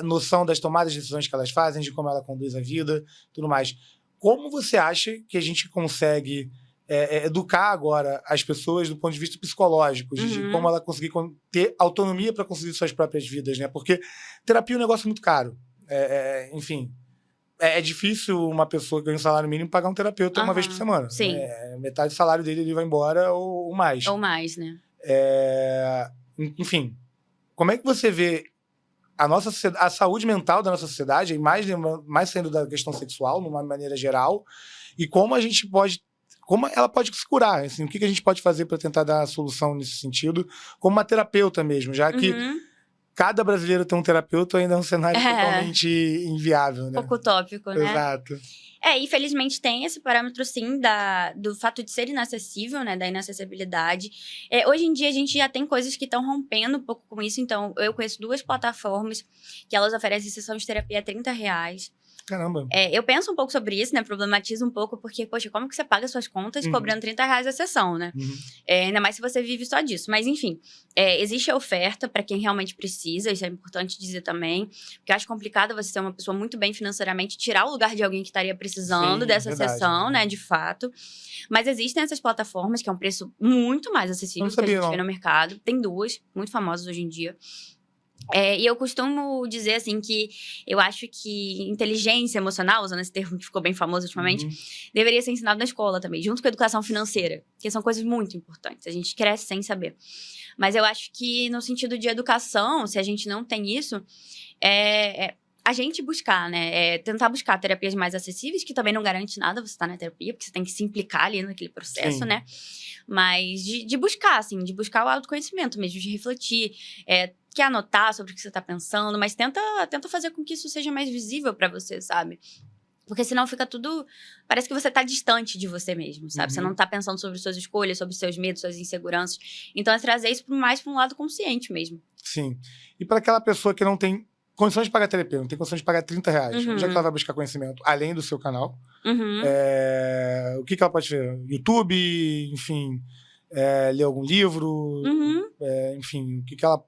noção das tomadas de decisões que elas fazem, de como ela conduz a vida, tudo mais. Como você acha que a gente consegue educar agora as pessoas do ponto de vista psicológico, de como ela conseguir ter autonomia para conseguir suas próprias vidas, né? Porque terapia é um negócio muito caro. Enfim, é difícil uma pessoa que ganha um salário mínimo pagar um terapeuta uma vez por semana. Sim. Metade do salário dele ele vai embora ou mais. Ou mais, né? Enfim, como é que você vê a saúde mental da nossa sociedade, mais saindo da questão sexual, numa maneira geral, e como ela pode se curar, assim, o que a gente pode fazer para tentar dar a solução nesse sentido, como uma terapeuta mesmo, já que cada brasileiro tem um terapeuta, ainda é um cenário totalmente inviável, né? Pouco utópico, né? Exato. Infelizmente tem esse parâmetro, sim, do fato de ser inacessível, né? Da inacessibilidade. Hoje em dia, a gente já tem coisas que estão rompendo um pouco com isso. Então, eu conheço 2 plataformas que elas oferecem sessão de terapia a R$30. Caramba. Eu penso um pouco sobre isso, né? Problematizo um pouco, porque, poxa, como que você paga suas contas cobrando R$30 a sessão, né? Ainda mais se você vive só disso. Mas, enfim, existe a oferta para quem realmente precisa, isso é importante dizer também. Porque eu acho complicado você ser uma pessoa muito bem financeiramente, tirar o lugar de alguém que estaria precisando dessa sessão, né? De fato. Mas existem essas plataformas, que é um preço muito mais acessível do que a gente vê no mercado. Tem duas, muito famosas hoje em dia. E eu costumo dizer, assim, que eu acho que inteligência emocional, usando esse termo que ficou bem famoso ultimamente, deveria ser ensinado na escola também, junto com a educação financeira, que são coisas muito importantes. A gente cresce sem saber. Mas eu acho que, no sentido de educação, se a gente não tem isso, a gente buscar, né? Tentar buscar terapias mais acessíveis, que também não garante nada você estar na terapia, porque você tem que se implicar ali naquele processo, né? Mas de buscar, assim, de buscar o autoconhecimento mesmo, de refletir, quer anotar sobre o que você tá pensando, mas tenta fazer com que isso seja mais visível pra você, sabe? Porque senão fica tudo... Parece que você tá distante de você mesmo, sabe? Você não tá pensando sobre suas escolhas, sobre seus medos, suas inseguranças. Então, é trazer isso mais pra um lado consciente mesmo. Sim. E para aquela pessoa que não tem condições de pagar terapia, não tem condições de pagar R$30, onde é que ela vai buscar conhecimento? Além do seu canal. O que ela pode ver? YouTube, enfim... ler algum livro, enfim,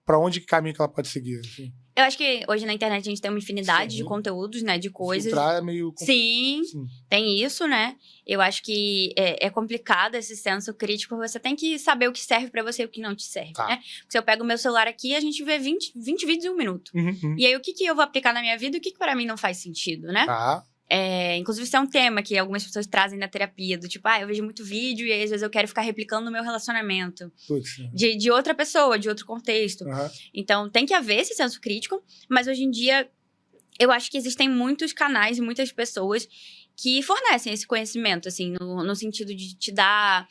para onde caminho que ela pode seguir? Assim? Eu acho que hoje na internet a gente tem uma infinidade de conteúdos, né, de coisas. Filtrar é meio... Sim, tem isso, né? Eu acho que é complicado esse senso crítico, você tem que saber o que serve pra você e o que não te serve, né? Porque se eu pego o meu celular aqui, a gente vê 20 vídeos em 1 minuto. E aí, o que eu vou aplicar na minha vida e o que pra mim não faz sentido, né? Inclusive, isso é um tema que algumas pessoas trazem na terapia, do tipo, eu vejo muito vídeo e aí, às vezes eu quero ficar replicando no meu relacionamento. De outra pessoa, de outro contexto. Então, tem que haver esse senso crítico, mas hoje em dia, eu acho que existem muitos canais e muitas pessoas que fornecem esse conhecimento, assim, no sentido de te dar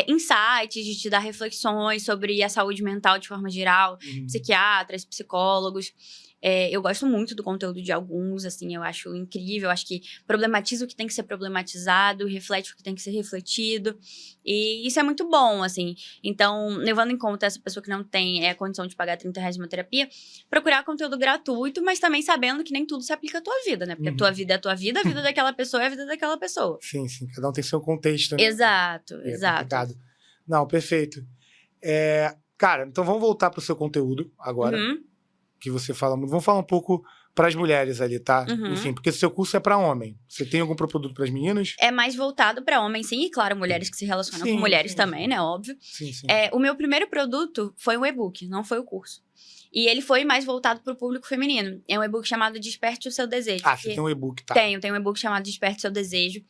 insights, de te dar reflexões sobre a saúde mental de forma geral, psiquiatras, psicólogos. Eu gosto muito do conteúdo de alguns, assim, eu acho incrível, eu acho que problematiza o que tem que ser problematizado, reflete o que tem que ser refletido, e isso é muito bom, assim. Então, levando em conta essa pessoa que não tem a condição de pagar R$30 de uma terapia, procurar conteúdo gratuito, mas também sabendo que nem tudo se aplica à tua vida, né? Porque a tua vida é a tua vida, a vida daquela pessoa é a vida daquela pessoa. Sim, cada um tem seu contexto, né? Exato. Não, perfeito. Cara, então vamos voltar pro seu conteúdo agora. Que você fala muito. Vamos falar um pouco para as mulheres ali, tá? Enfim, porque seu curso é para homem. Você tem algum produto para as meninas? É mais voltado para homens, sim. E claro, mulheres que se relacionam com mulheres também, né? Óbvio. Sim. O meu primeiro produto foi um e-book, não foi o curso. E ele foi mais voltado para o público feminino. É um e-book chamado Desperte o Seu Desejo. Você tem um e-book, tá? Tenho um e-book chamado Desperte o Seu Desejo.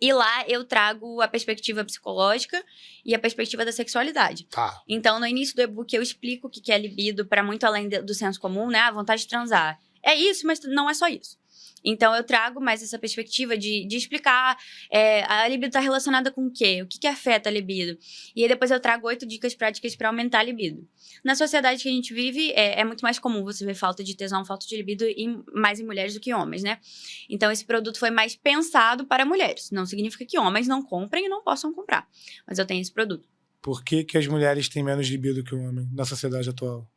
E lá eu trago a perspectiva psicológica e a perspectiva da sexualidade. Então, no início do e-book, eu explico o que é libido para muito além do senso comum, né? A vontade de transar. É isso, mas não é só isso. Então, eu trago mais essa perspectiva de explicar a libido está relacionada com o quê? O que afeta a libido? E aí, depois eu trago 8 dicas práticas para aumentar a libido. Na sociedade que a gente vive, é muito mais comum você ver falta de tesão, falta de libido mais em mulheres do que em homens, né? Então, esse produto foi mais pensado para mulheres. Não significa que homens não comprem e não possam comprar. Mas eu tenho esse produto. Por que as mulheres têm menos libido que o homem na sociedade atual?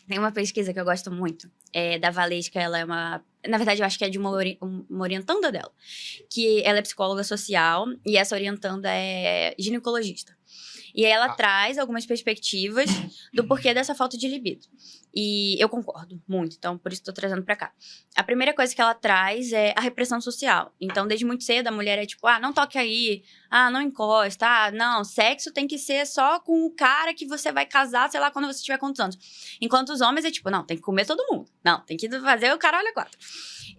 Tem uma pesquisa que eu gosto muito, da Valesca, ela é uma... Na verdade, eu acho que é de uma orientanda dela, que ela é psicóloga social e essa orientanda é ginecologista. E aí ela traz algumas perspectivas do porquê dessa falta de libido. E eu concordo muito, então por isso estou trazendo para cá. A primeira coisa que ela traz é a repressão social. Então, desde muito cedo, a mulher é tipo, não toque aí, não encosta, não, sexo tem que ser só com o cara que você vai casar, sei lá, quando você tiver quantos anos. Enquanto os homens é tipo, não, tem que comer todo mundo. Não, tem que fazer o caralho a 4.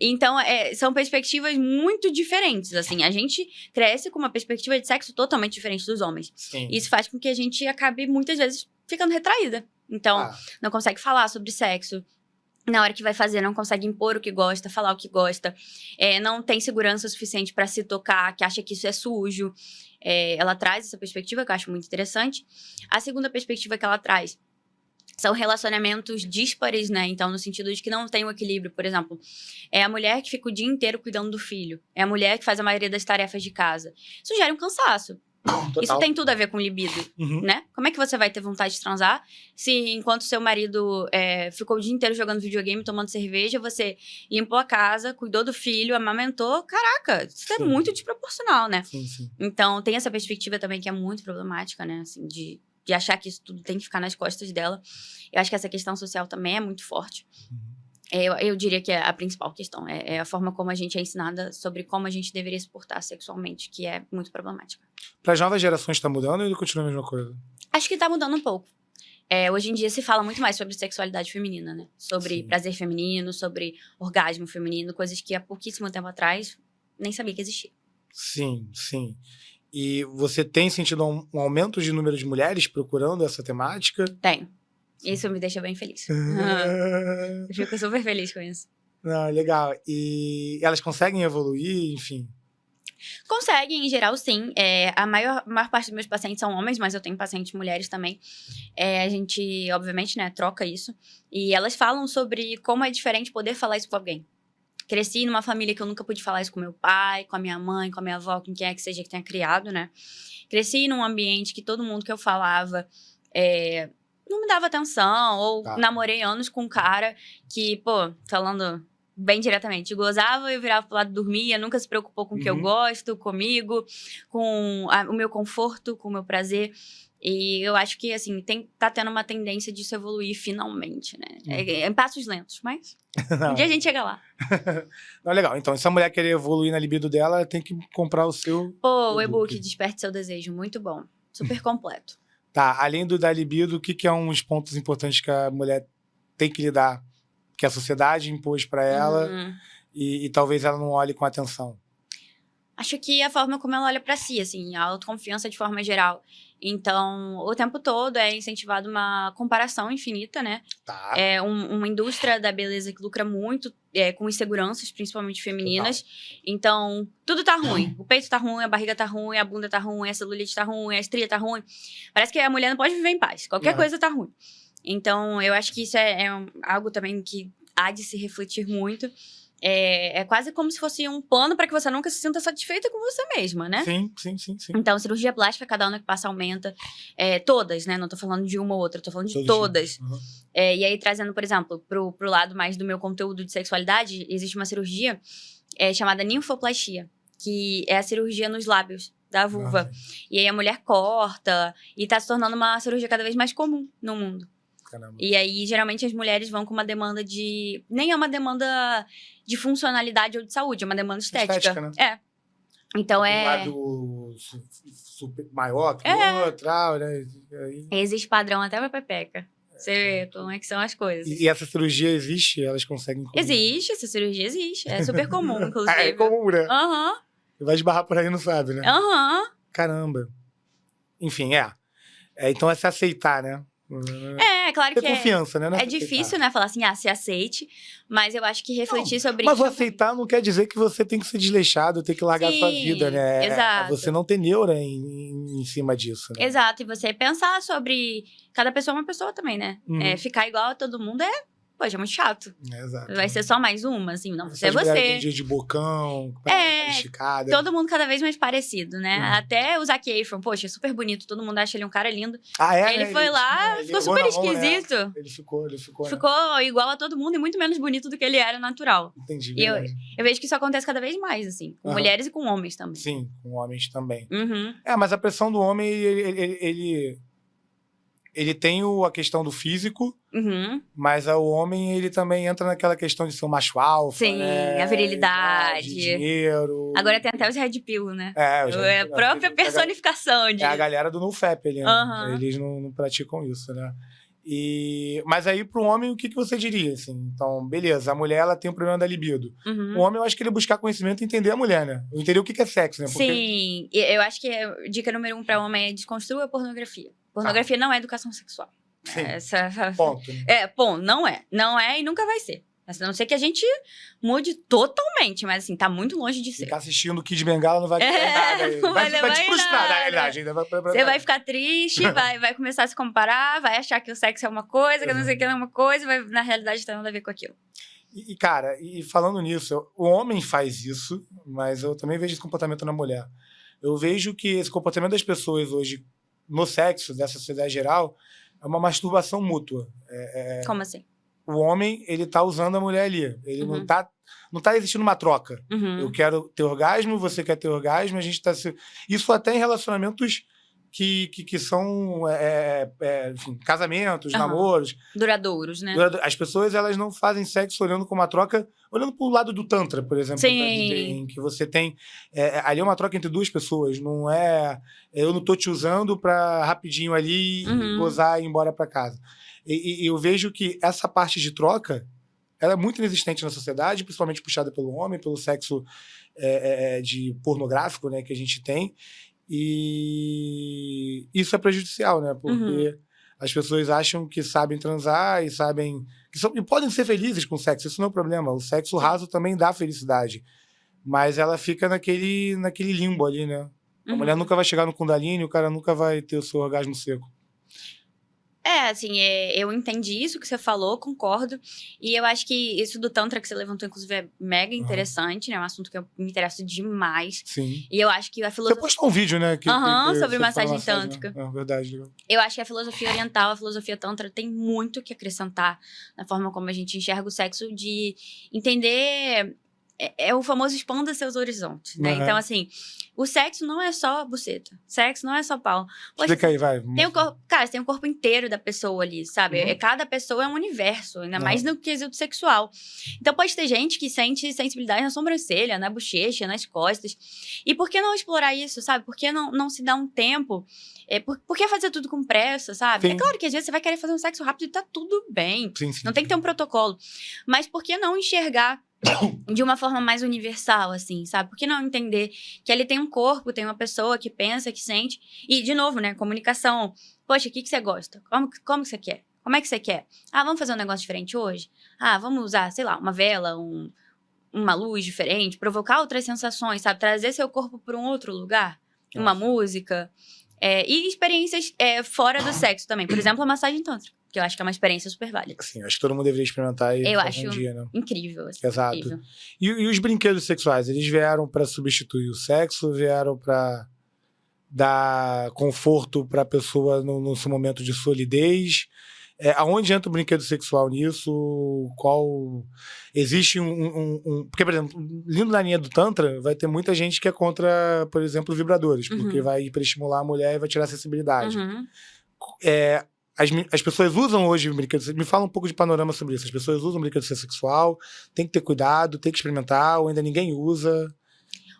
Então, são perspectivas muito diferentes, assim. A gente cresce com uma perspectiva de sexo totalmente diferente dos homens. Sim. Isso faz com que a gente acabe, muitas vezes, ficando retraída. Então, não consegue falar sobre sexo. Na hora que vai fazer, não consegue impor o que gosta, falar o que gosta. Não tem segurança suficiente para se tocar, que acha que isso é sujo. Ela traz essa perspectiva, que eu acho muito interessante. A segunda perspectiva que ela traz são relacionamentos díspares, né? Então, no sentido de que não tem um equilíbrio. Por exemplo, é a mulher que fica o dia inteiro cuidando do filho. É a mulher que faz a maioria das tarefas de casa. Isso gera um cansaço. Total. Isso tem tudo a ver com libido, Uhum. né? Como é que você vai ter vontade de transar se enquanto seu marido ficou o dia inteiro jogando videogame, tomando cerveja, você limpou a casa, cuidou do filho, amamentou? Caraca, isso é Sim. muito desproporcional, né? Sim, sim. Então, tem essa perspectiva também que é muito problemática, né? Assim, de achar que isso tudo tem que ficar nas costas dela. Eu acho que essa questão social também é muito forte. Uhum. Eu diria que é a principal questão. É a forma como a gente é ensinada sobre como a gente deveria se portar sexualmente, que é muito problemática. Para as novas gerações está mudando ou ele continua a mesma coisa? Acho que tá mudando um pouco. Hoje em dia se fala muito mais sobre sexualidade feminina, né? Sobre Sim. prazer feminino, sobre orgasmo feminino, coisas que há pouquíssimo tempo atrás nem sabia que existia. Sim, sim. E você tem sentido um aumento de número de mulheres procurando essa temática? Tenho. Isso me deixa bem feliz. Eu fico super feliz com isso. Não, legal. E elas conseguem evoluir, enfim. Conseguem, em geral, sim. A maior parte dos meus pacientes são homens, mas eu tenho pacientes mulheres também. A gente, obviamente, né, troca isso. E elas falam sobre como é diferente poder falar isso com alguém. Cresci numa família que eu nunca pude falar isso com meu pai, com a minha mãe, com a minha avó, com quem é que seja que tenha criado, né? Cresci num ambiente que todo mundo que eu falava não me dava atenção. Ou namorei anos com um cara que, pô, falando bem diretamente, gozava, eu virava pro lado e dormia, nunca se preocupou com o que eu gosto, comigo, com o meu conforto, com o meu prazer. E eu acho que, assim, tá tendo uma tendência disso evoluir finalmente, né? Em passos lentos, mas um dia a gente chega lá. Não, legal. Então, se a mulher querer evoluir na libido dela, ela tem que comprar o seu... Pô, o e-book Desperte Seu Desejo, muito bom. Super completo. Tá, além da libido, o que é uns pontos importantes que a mulher tem que lidar, que a sociedade impôs pra ela e talvez ela não olhe com atenção? Acho que a forma como ela olha pra si, assim, a autoconfiança de forma geral. Então, o tempo todo é incentivado uma comparação infinita, né? Tá. Uma indústria da beleza que lucra muito com inseguranças, principalmente femininas. Total. Então, tudo tá ruim. O peito tá ruim, a barriga tá ruim, a bunda tá ruim, a celulite tá ruim, a estria tá ruim. Parece que a mulher não pode viver em paz. Qualquer coisa tá ruim. Então, eu acho que isso é algo também que há de se refletir muito. É quase como se fosse um plano para que você nunca se sinta satisfeita com você mesma, né? Sim. Então, cirurgia plástica, cada ano que passa aumenta. Todas, né? Não tô falando de uma ou outra, tô falando de todas. Uhum. E aí, trazendo, por exemplo, pro lado mais do meu conteúdo de sexualidade, existe uma cirurgia chamada ninfoplastia, que é a cirurgia nos lábios da vulva. E aí a mulher corta, e tá se tornando uma cirurgia cada vez mais comum no mundo. Caramba. E aí, geralmente, as mulheres vão com uma demanda de... Nem é uma demanda de funcionalidade ou de saúde, é uma demanda estética. Né? Então, um lado super maior que o outro, né? Existe padrão até pra pepeca. Você vê como é que são as coisas. E essa cirurgia existe? Elas conseguem... Existe, essa cirurgia existe. É super comum, inclusive. É comum, né? Aham. Vai esbarrar por aí, não sabe, né? Aham. Caramba. Enfim, então é se aceitar, né? Claro que ter confiança, né? É difícil, né? Falar assim, se aceite. Mas eu acho que refletir sobre isso... Mas o aceitar não quer dizer que você tem que ser desleixado, tem que largar a sua vida, né? Exato. Você não ter neura em cima disso, né? Exato. E você pensar sobre... Cada pessoa é uma pessoa também, né? Ficar igual a todo mundo poxa, é muito chato. Exato. Vai ser só mais uma, assim, não, você é você. Um dia de bocão, esticada. Todo mundo cada vez mais parecido, né? Até o Zac Efron, poxa, super bonito, todo mundo acha ele um cara lindo. Ele foi lá, ficou super esquisito. Ele ficou. Ficou igual a todo mundo e muito menos bonito do que ele era natural. Entendi. E eu vejo que isso acontece cada vez mais, assim, com mulheres e com homens também. Sim, com homens também. Uhum. Mas a pressão do homem, ele tem a questão do físico, mas o homem, ele também entra naquela questão de ser um macho alfa, sim, né? A virilidade. De dinheiro. Agora tem até os Red Pill, né? A própria personificação de... É a galera do NoFap, né? Eles não praticam isso, né? Mas aí, pro homem, o que você diria, assim? Então, beleza, a mulher, ela tem um problema da libido. O homem, eu acho que ele buscar conhecimento e entender a mulher, né? Entender o que é sexo, né? Sim, eu acho que a dica número 1 para homem é desconstrua a pornografia. Pornografia não é educação sexual. Sim. Ponto. Né? Ponto. Não é. Não é e nunca vai ser. A não ser que a gente mude totalmente, mas assim, tá muito longe de ser. Ficar assistindo o Kid Bengala não vai ter nada. Não vai te frustrar, na realidade. Você vai ficar triste, vai começar a se comparar, vai achar que o sexo é uma coisa, que não sei o que é uma coisa, vai, na realidade, tá nada a ver com aquilo. Cara, falando nisso, o homem faz isso, mas eu também vejo esse comportamento na mulher. Eu vejo que esse comportamento das pessoas hoje, no sexo, dessa sociedade geral, é uma masturbação mútua. Como assim? O homem, ele tá usando a mulher ali. Ele não tá existindo uma troca. Eu quero ter orgasmo, você quer ter orgasmo, a gente tá... Isso até em relacionamentos que são, enfim, casamentos, namoros. Duradouros, né? As pessoas, elas não fazem sexo olhando como uma troca, olhando pro lado do tantra, por exemplo. Sim. Em que você tem... ali é uma troca entre duas pessoas, não é... Eu não tô te usando pra rapidinho ali gozar e ir embora pra casa. E eu vejo que essa parte de troca, ela é muito inexistente na sociedade, principalmente puxada pelo homem, pelo sexo de pornográfico, né, que a gente tem. E isso é prejudicial, né? Porque as pessoas acham que sabem transar e sabem... e podem ser felizes com o sexo, isso não é um problema. O sexo raso também dá felicidade. Mas ela fica naquele limbo ali, né? A mulher nunca vai chegar no Kundalini, o cara nunca vai ter o seu orgasmo seco. Assim, eu entendi isso que você falou, concordo. E eu acho que isso do Tantra que você levantou, inclusive, é mega interessante, né? É um assunto que eu me interesso demais. Sim. E eu acho que a filosofia... Você postou um vídeo, né? Sobre massagem tântrica. É verdade. Legal. Eu acho que a filosofia oriental, a filosofia Tantra tem muito que acrescentar na forma como a gente enxerga o sexo, de entender... É o famoso expanda seus horizontes, né? Então, assim, o sexo não é só buceta. Sexo não é só pau. Poxa, explica aí, vai. Cara, você tem o corpo inteiro da pessoa ali, sabe? Cada pessoa é um universo, ainda mais no quesito sexual. Então, pode ter gente que sente sensibilidade na sobrancelha, na bochecha, nas costas. E por que não explorar isso, sabe? Por que não se dar um tempo? Por que fazer tudo com pressa, sabe? Sim. É claro que às vezes você vai querer fazer um sexo rápido e tá tudo bem. Sim. Não tem que ter um protocolo. Mas por que não enxergar de uma forma mais universal, assim, sabe? Por que não entender que ali tem um corpo, tem uma pessoa que pensa, que sente. E, de novo, né? Comunicação. Poxa, o que você gosta? Como que você quer? Como é que você quer? Vamos fazer um negócio diferente hoje? Vamos usar, sei lá, uma vela, uma luz diferente, provocar outras sensações, sabe? Trazer seu corpo para um outro lugar. Uma música. E experiências fora do sexo também. Por exemplo, a massagem tântrica. Que eu acho que é uma experiência super válida. Sim, acho que todo mundo deveria experimentar e eu acho um dia, né? Incrível. Assim, exato. Incrível. E os brinquedos sexuais, eles vieram para substituir o sexo, vieram para dar conforto para a pessoa no seu momento de solidez? Aonde entra o brinquedo sexual nisso? Existe porque, por exemplo, lindo na linha do Tantra, vai ter muita gente que é contra, por exemplo, vibradores, porque vai hiperestimular a mulher e vai tirar a sensibilidade. As pessoas usam hoje brinquedos... Me fala um pouco de panorama sobre isso. As pessoas usam brinquedo sexual, tem que ter cuidado, tem que experimentar, ou ainda ninguém usa?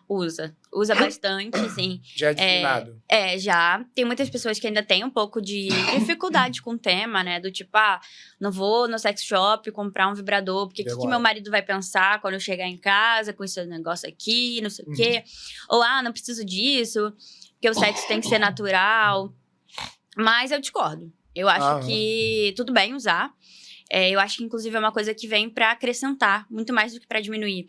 Usa bastante, sim. Já é disciplinado? Já. Tem muitas pessoas que ainda têm um pouco de dificuldade com o tema, né? Do tipo, não vou no sex shop comprar um vibrador, porque o que meu marido vai pensar quando eu chegar em casa com esse negócio aqui, não sei o quê. Ou, não preciso disso, porque o sexo tem que ser natural. Mas eu discordo. Eu acho que tudo bem usar. Eu acho que, inclusive, é uma coisa que vem pra acrescentar, muito mais do que pra diminuir.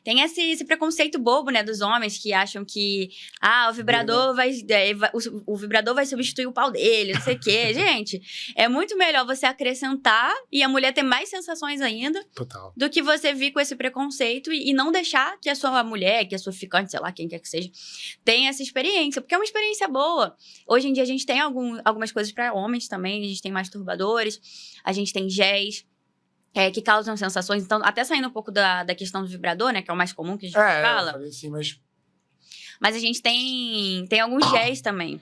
Tem esse preconceito bobo, né, dos homens que acham que o vibrador o vibrador vai substituir o pau dele, não sei o quê. Gente, é muito melhor você acrescentar e a mulher ter mais sensações ainda. Total. Do que você vir com esse preconceito e não deixar que a sua mulher, que a sua ficante, sei lá, quem quer que seja, tenha essa experiência. Porque é uma experiência boa. Hoje em dia, a gente tem algumas coisas pra homens também. A gente tem masturbadores, a gente tem géis, que causam sensações. Então, até saindo um pouco da questão do vibrador, né? Que é o mais comum que a gente fala. Eu falei assim, mas a gente tem alguns géis também.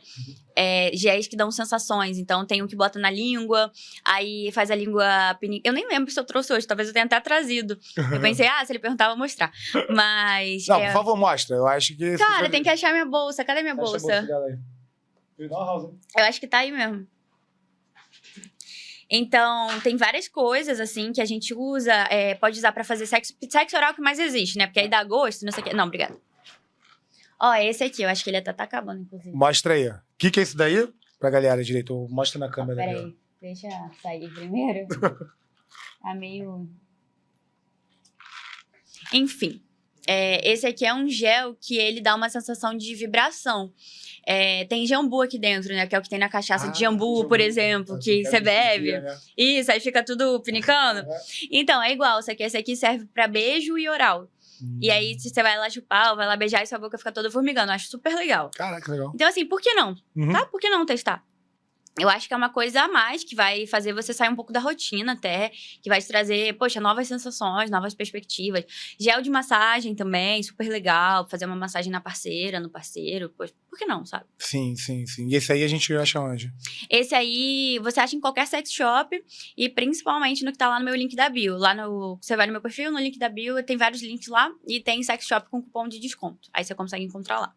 Géis que dão sensações. Então, tem um que bota na língua, aí faz a língua... Eu nem lembro se eu trouxe hoje, talvez eu tenha até trazido. Eu pensei, se ele perguntar, eu vou mostrar. Mas... Não, por favor, mostra. Eu acho que... Cara, tem que achar minha bolsa. Cadê minha bolsa? Eu acho que tá aí mesmo. Então, tem várias coisas, assim, que a gente usa, pode usar pra fazer sexo oral que mais existe, né? Porque aí dá gosto, não sei o quê. Não, obrigada. Esse aqui, eu acho que ele até tá acabando, inclusive. Mostra aí. O que é isso daí? Pra galera direito, mostra na câmera. Peraí, deixa sair primeiro. Tá meio... Enfim, esse aqui é um gel que ele dá uma sensação de vibração. Tem jambu aqui dentro, né? Que é o que tem na cachaça de jambu, por exemplo, que você bebe. Dia, né? Isso, aí fica tudo pinicando. Então, é igual. Esse aqui serve pra beijo e oral. E aí, se você vai lá chupar ou vai lá beijar e sua boca fica toda formigando. Eu acho super legal. Caraca, legal. Então, assim, por que não? Tá? Por que não testar? Eu acho que é uma coisa a mais que vai fazer você sair um pouco da rotina até, que vai te trazer, poxa, novas sensações, novas perspectivas. Gel de massagem também, super legal. Fazer uma massagem na parceira, no parceiro, poxa, por que não, sabe? Sim. E esse aí a gente acha onde? Esse aí você acha em qualquer sex shop e principalmente no que tá lá no meu link da bio. Você vai no meu perfil, no link da bio, tem vários links lá e tem sex shop com cupom de desconto. Aí você consegue encontrar lá.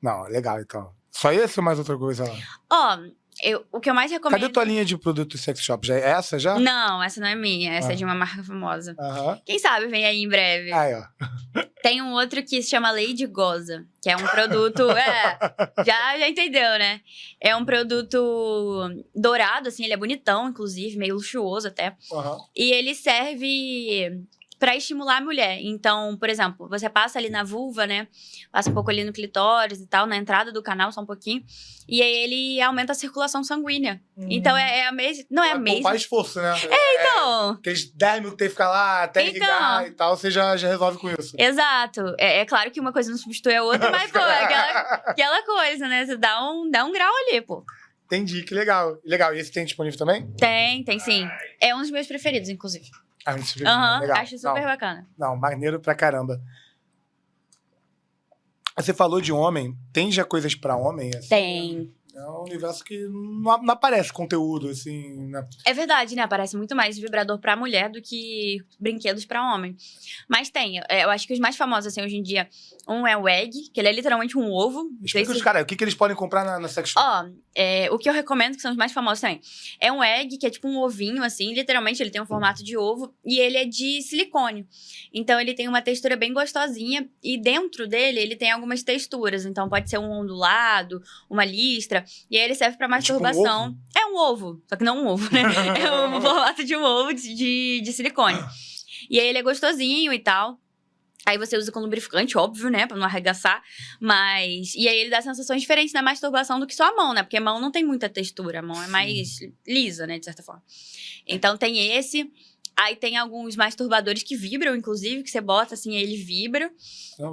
Não, legal, então. Só esse ou mais outra coisa lá? Ó, o que eu mais recomendo... Cadê tua linha de produtos sex shop? Já é essa já? Não, essa não é minha. Essa é de uma marca famosa. Quem sabe vem aí em breve. Aí, ó. Tem um outro que se chama Lady Goza, que é um produto... já entendeu, né? É um produto dourado, assim, ele é bonitão, inclusive, meio luxuoso até. E ele serve pra estimular a mulher. Então, por exemplo, você passa ali na vulva, né? Passa um pouco ali no clitóris e tal, na entrada do canal, só um pouquinho. E aí ele aumenta a circulação sanguínea. Então, é a mesma... Não é a mesma... Poupar esforço, né? Então... Aqueles 10 minutos que tem que ficar lá até irrigar e tal, você já resolve com isso. Exato. É claro que uma coisa não substitui a outra, mas, pô, é aquela coisa, né? Você dá um grau ali, pô. Entendi, que legal. Legal. E esse tem disponível também? Tem sim. É um dos meus preferidos, inclusive. Legal. Acho super bacana. Não, maneiro pra caramba. Você falou de homem. Tem já coisas pra homem? Assim? Tem. É um universo que não aparece conteúdo, assim, né? É verdade, né? Aparece muito mais vibrador pra mulher do que brinquedos pra homem. Mas tem. Eu acho que os mais famosos, assim, hoje em dia, um é o egg, que ele é literalmente um ovo. Explica os caras, o que eles podem comprar na sex shop? O que eu recomendo, que são os mais famosos também, é um egg, que é tipo um ovinho, assim, literalmente ele tem um formato de ovo, e ele é de silicone. Então, ele tem uma textura bem gostosinha, e dentro dele, ele tem algumas texturas. Então, pode ser um ondulado, uma listra, e aí ele serve pra masturbação. Tipo um ovo? É um ovo, só que não um ovo, né? É o formato de um ovo de silicone. E aí ele é gostosinho e tal. Aí você usa com lubrificante, óbvio, né? Pra não arregaçar. E aí ele dá sensações diferentes na masturbação do que só a mão, né? Porque a mão não tem muita textura. A mão é mais lisa, né? De certa forma. Então tem esse. Aí tem alguns masturbadores que vibram, inclusive, que você bota assim, ele vibra.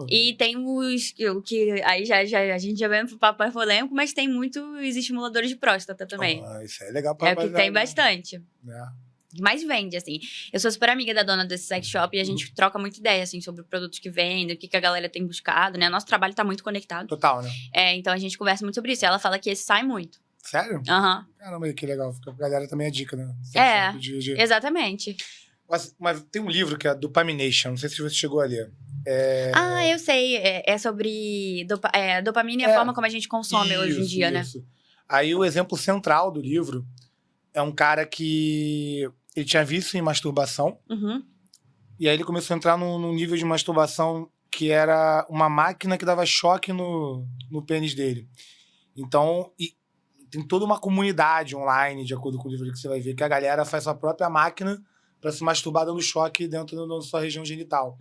E tem os que aí a gente já vem pro papo polêmico, mas tem muitos estimuladores de próstata também. Isso é legal pra o que tem bastante. É. Mas vende, assim. Eu sou super amiga da dona desse sex shop e a gente troca muita ideia, assim, sobre produtos que vendem, o que a galera tem buscado, né? Nosso trabalho tá muito conectado. Total, né? Então a gente conversa muito sobre isso. E ela fala que esse sai muito. Sério? Caramba, que legal. Fica pra galera também a dica, né? Exatamente. Mas tem um livro que é Dopamination, não sei se você chegou a ler. Eu sei. É sobre dopamina e a forma como a gente consome hoje em dia, né? Aí o exemplo central do livro é um cara que ele tinha vício em masturbação. E aí ele começou a entrar num nível de masturbação que era uma máquina que dava choque no pênis dele. Então, tem toda uma comunidade online, de acordo com o livro que você vai ver, que a galera faz sua própria máquina para se masturbar dando choque dentro da sua região genital.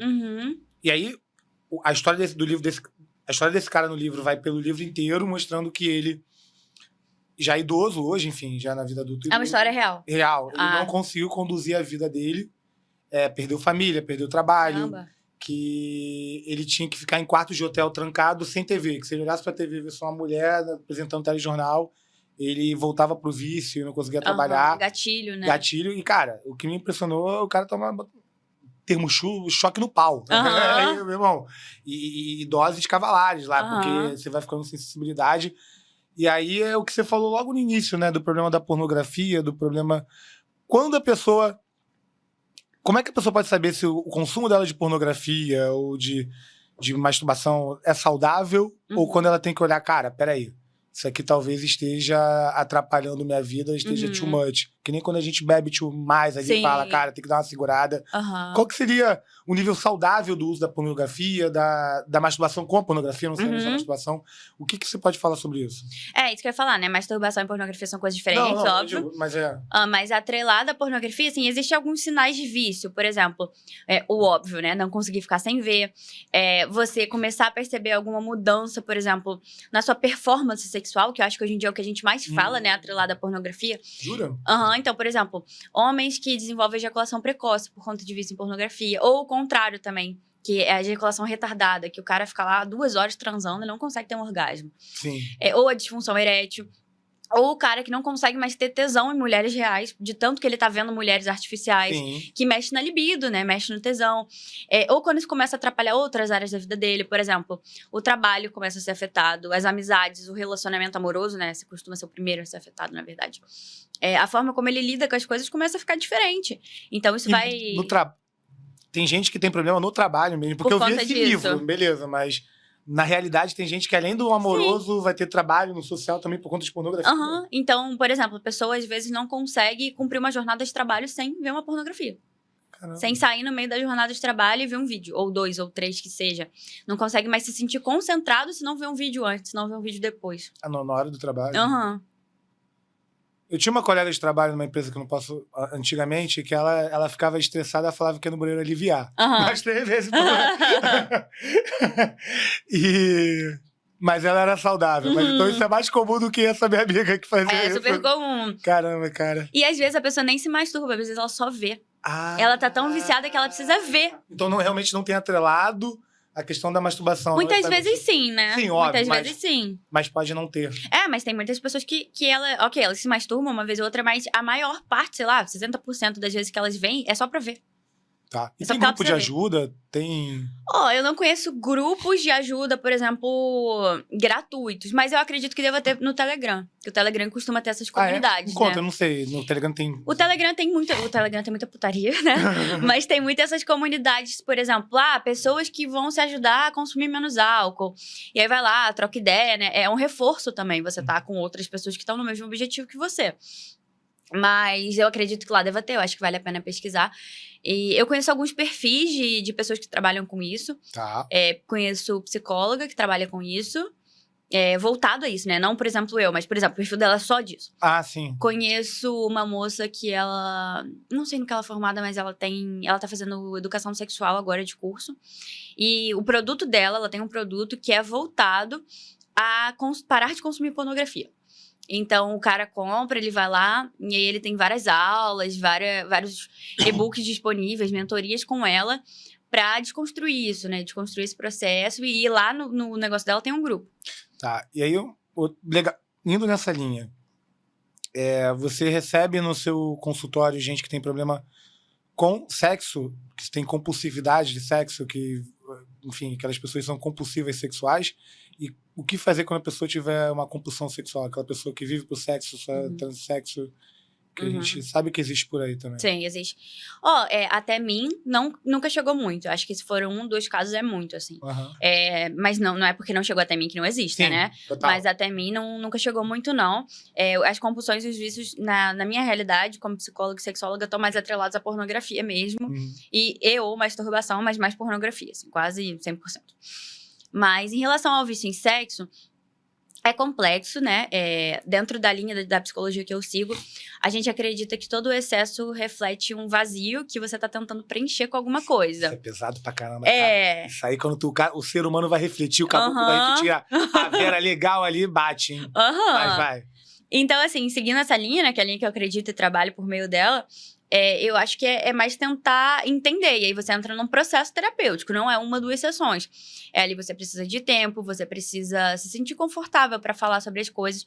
E aí, a história desse cara no livro vai pelo livro inteiro, mostrando que ele, já idoso hoje, enfim, já na vida adulta... É uma história real? Real. Ele não conseguiu conduzir a vida dele, perdeu família, perdeu trabalho. Caramba. Que ele tinha que ficar em quartos de hotel trancado sem TV, que se ele olhasse pra TV e visse uma mulher apresentando telejornal, ele voltava pro vício, não conseguia trabalhar. Gatilho, né? Gatilho. E, cara, o que me impressionou, o cara tomava termo choque no pau. Aí, meu irmão. E doses cavalares lá, porque você vai ficando sem sensibilidade. E aí é o que você falou logo no início, né? Do problema da pornografia, do problema... Quando a pessoa... Como é que a pessoa pode saber se o consumo dela de pornografia ou de masturbação é saudável? Ou quando ela tem que olhar, cara, peraí, isso aqui talvez esteja atrapalhando minha vida, esteja too much. Que nem quando a gente bebe mais, a gente fala, cara, tem que dar uma segurada. Qual que seria o nível saudável do uso da pornografia, da masturbação com a pornografia, não sei se é masturbação. O que você pode falar sobre isso? Isso que eu ia falar, né? Masturbação e pornografia são coisas diferentes, óbvio. Digo, mas mas atrelada à pornografia, assim, existem alguns sinais de vício. Por exemplo, o óbvio, né? Não conseguir ficar sem ver. Você começar a perceber alguma mudança, por exemplo, na sua performance sexual, que eu acho que hoje em dia é o que a gente mais fala, né? Atrelada à pornografia. Jura? Então, por exemplo, homens que desenvolvem ejaculação precoce por conta de vício em pornografia. Ou o contrário também. que é a ejaculação retardada, que o cara fica lá 2 horas transando e não consegue ter um orgasmo. Sim. Ou a disfunção erétil. Ou o cara que não consegue mais ter tesão em mulheres reais, de tanto que ele tá vendo mulheres artificiais, Sim. que mexe na libido, né? Mexe no tesão. Ou quando isso começa a atrapalhar outras áreas da vida dele, por exemplo, o trabalho começa a ser afetado, as amizades, o relacionamento amoroso, né? Você costuma ser o primeiro a ser afetado, na verdade. A forma como ele lida com as coisas começa a ficar diferente. Então isso vai... Tem gente que tem problema no trabalho mesmo, porque Por eu vi conta esse disso. livro, beleza, mas na realidade tem gente que além do amoroso vai ter trabalho no social também por conta de pornografia. Então, por exemplo, a pessoa às vezes não consegue cumprir uma jornada de trabalho sem ver uma pornografia. Caramba. Sem sair no meio da jornada de trabalho e ver um vídeo. Ou 2, ou 3, que seja. Não consegue mais se sentir concentrado se não ver um vídeo antes, se não ver um vídeo depois. Na hora do trabalho. Eu tinha uma colega de trabalho numa empresa que eu não posso... Antigamente, que ela ficava estressada, ela falava que ia no banheiro aliviar. Mas 3 vezes. Mas ela era saudável. Mas então isso é mais comum do que essa minha amiga que fazia isso. É super comum. Caramba, cara. E às vezes a pessoa nem se masturba, às vezes ela só vê. Ela tá tão viciada que ela precisa ver. Então realmente não tem atrelado a questão da masturbação. Muitas vezes sim, né? Sim, óbvio. Muitas vezes sim. Mas pode não ter. Mas tem muitas pessoas que elas se masturbam uma vez ou outra, mas a maior parte, sei lá, 60% das vezes que elas vêm é só pra ver. Tá. E tem grupo de ajuda? Tem... Eu não conheço grupos de ajuda, por exemplo, gratuitos. Mas eu acredito que deva ter no Telegram. Que o Telegram costuma ter essas comunidades, Conta, eu não sei. No Telegram tem... O Telegram tem muita putaria, né? Mas tem muitas essas comunidades, por exemplo, pessoas que vão se ajudar a consumir menos álcool. E aí vai lá, troca ideia, né? É um reforço também você tá com outras pessoas que estão no mesmo objetivo que você. Mas eu acredito que lá deva ter, eu acho que vale a pena pesquisar. E eu conheço alguns perfis de pessoas que trabalham com isso. Tá. Conheço psicóloga que trabalha com isso. Voltado a isso, né? Não, por exemplo, eu, mas, por exemplo, o perfil dela é só disso. Sim. Conheço uma moça que ela... Não sei no que ela é formada, mas ela tá fazendo educação sexual agora de curso. E o produto dela, ela tem um produto que é voltado a parar de consumir pornografia. Então, o cara compra, ele vai lá, e aí ele tem várias aulas, vários e-books disponíveis, mentorias com ela, pra desconstruir isso, né? Desconstruir esse processo. E lá no negócio dela tem um grupo. Tá. E aí, indo nessa linha, você recebe no seu consultório gente que tem problema com sexo, que tem compulsividade de sexo, que, enfim, aquelas pessoas são compulsivas sexuais. E o que fazer quando a pessoa tiver uma compulsão sexual? Aquela pessoa que vive pro sexo, só transexo, que a gente sabe que existe por aí também. Sim, existe. Até mim, nunca chegou muito. Acho que se foram 1, 2 casos é muito, assim. Mas não é porque não chegou até mim que não existe, né? Total. Mas até mim nunca chegou muito, não. As compulsões e os vícios, na minha realidade, como psicóloga e sexóloga, estão mais atrelados à pornografia mesmo. Ou masturbação, mas mais pornografia, assim, quase 100%. Mas em relação ao vício em sexo, é complexo, né? Dentro da linha da psicologia que eu sigo, a gente acredita que todo o excesso reflete um vazio que você tá tentando preencher com alguma coisa. Isso é pesado pra caramba, cara. Isso aí, quando o ser humano vai refletir, o caboclo vai refletir, a Vera legal ali bate, hein? Mas vai. Então, assim, seguindo essa linha, né? Que é a linha que eu acredito e trabalho por meio dela... eu acho que é mais tentar entender. E aí você entra num processo terapêutico. Não é 1, 2 sessões. Ali você precisa de tempo, você precisa se sentir confortável para falar sobre as coisas.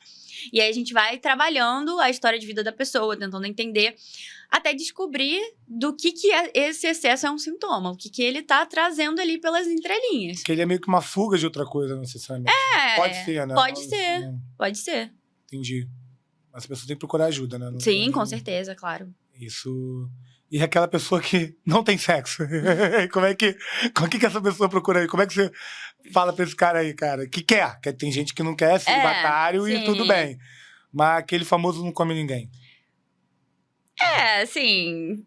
E aí a gente vai trabalhando a história de vida da pessoa, tentando entender, até descobrir do que esse excesso é um sintoma. O que ele tá trazendo ali pelas entrelinhas. Que ele é meio que uma fuga de outra coisa, necessariamente. Pode ser, né? Pode ser. Entendi. Mas a pessoa tem que procurar ajuda, né? Sim, com certeza, claro. Isso... E aquela pessoa que não tem sexo. O que essa pessoa procura aí? Como é que você fala pra esse cara aí, cara? Que quer? Tem gente que não quer, celibatário e tudo bem. Mas aquele famoso não come ninguém. Assim...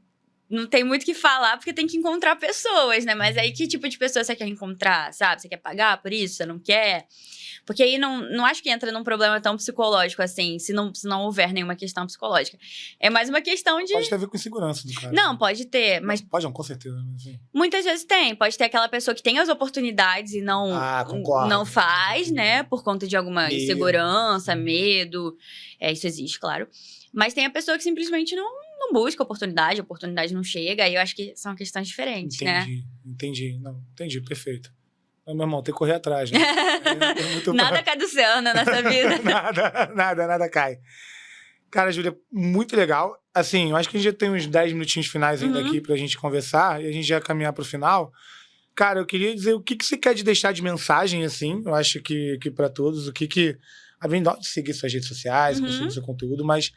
Não tem muito o que falar, porque tem que encontrar pessoas, né? Mas aí, que tipo de pessoa você quer encontrar, sabe? Você quer pagar por isso? Você não quer? Porque aí não acho que entra num problema tão psicológico, assim, se não houver nenhuma questão psicológica. É mais uma questão de... Pode ter a ver com insegurança do cara. Não, pode ter, mas... Pode não, com certeza. Assim. Muitas vezes tem. Pode ter aquela pessoa que tem as oportunidades e não faz, né? Por conta de alguma insegurança, medo. Isso existe, claro. Mas tem a pessoa que simplesmente não busca oportunidade, a oportunidade não chega, aí eu acho que são questões diferentes, né? Entendi. Não, entendi, perfeito. Mas, meu irmão, tem que correr atrás, né? Nada cai do céu na nossa vida. nada cai. Cara, Júlia, muito legal. Assim, eu acho que a gente já tem uns 10 minutinhos finais ainda aqui pra gente conversar, e a gente já caminhar pro final. Cara, eu queria dizer o que você quer de deixar de mensagem, assim, eu acho que pra todos, além de seguir suas redes sociais, consumir seu conteúdo, mas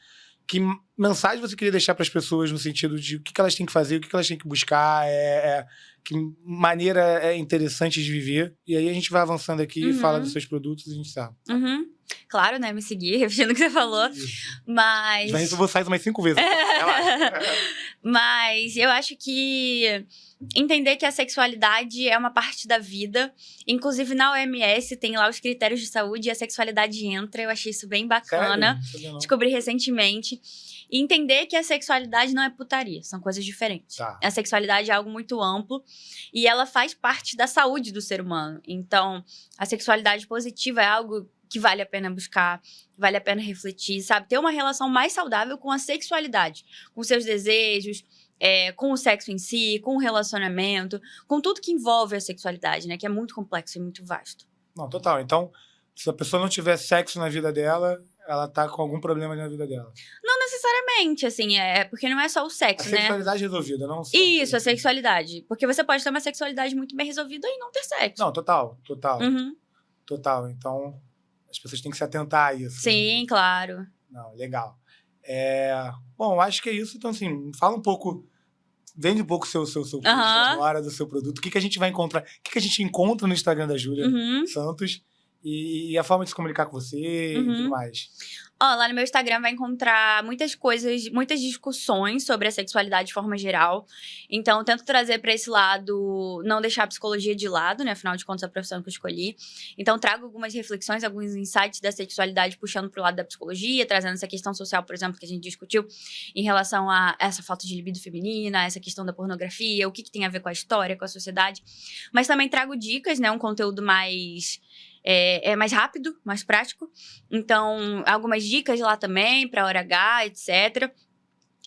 que mensagem você queria deixar para as pessoas no sentido de o que elas têm que fazer, o que elas têm que buscar, que maneira é interessante de viver. E aí a gente vai avançando aqui, fala dos seus produtos e a gente sabe. Claro, né? Me seguir, repetindo o que você falou. Mas... Isso eu vou sair mais 5 vezes. Mas eu acho que entender que a sexualidade é uma parte da vida. Inclusive, na OMS, tem lá os critérios de saúde e a sexualidade entra. Eu achei isso bem bacana. Sério? Descobri recentemente. E entender que a sexualidade não é putaria. São coisas diferentes. Tá. A sexualidade é algo muito amplo. E ela faz parte da saúde do ser humano. Então, a sexualidade positiva é algo que vale a pena buscar, vale a pena refletir, sabe? Ter uma relação mais saudável com a sexualidade, com seus desejos, com o sexo em si, com o relacionamento, com tudo que envolve a sexualidade, né? Que é muito complexo e muito vasto. Não, total. Então, se a pessoa não tiver sexo na vida dela, ela tá com algum problema na vida dela. Não necessariamente, assim, porque não é só o sexo, A né? sexualidade resolvida, não sei. Isso, a sexualidade. Porque você pode ter uma sexualidade muito bem resolvida e não ter sexo. Não, total. Total. Então, as pessoas têm que se atentar a isso. Sim, claro. Não, legal. Bom, acho que é isso. Então, assim, fala um pouco, vende um pouco o seu produto agora, do seu produto. O que a gente vai encontrar, o que a gente encontra no Instagram da Júlia Santos e a forma de se comunicar com você e tudo mais. Lá no meu Instagram vai encontrar muitas coisas, muitas discussões sobre a sexualidade de forma geral. Então, eu tento trazer para esse lado, não deixar a psicologia de lado, né? Afinal de contas, é a profissão que eu escolhi. Então, trago algumas reflexões, alguns insights da sexualidade, puxando pro lado da psicologia, trazendo essa questão social, por exemplo, que a gente discutiu em relação a essa falta de libido feminina, essa questão da pornografia, o que tem a ver com a história, com a sociedade. Mas também trago dicas, né? Um conteúdo mais... mais rápido, mais prático. Então, algumas dicas lá também, pra hora H, etc.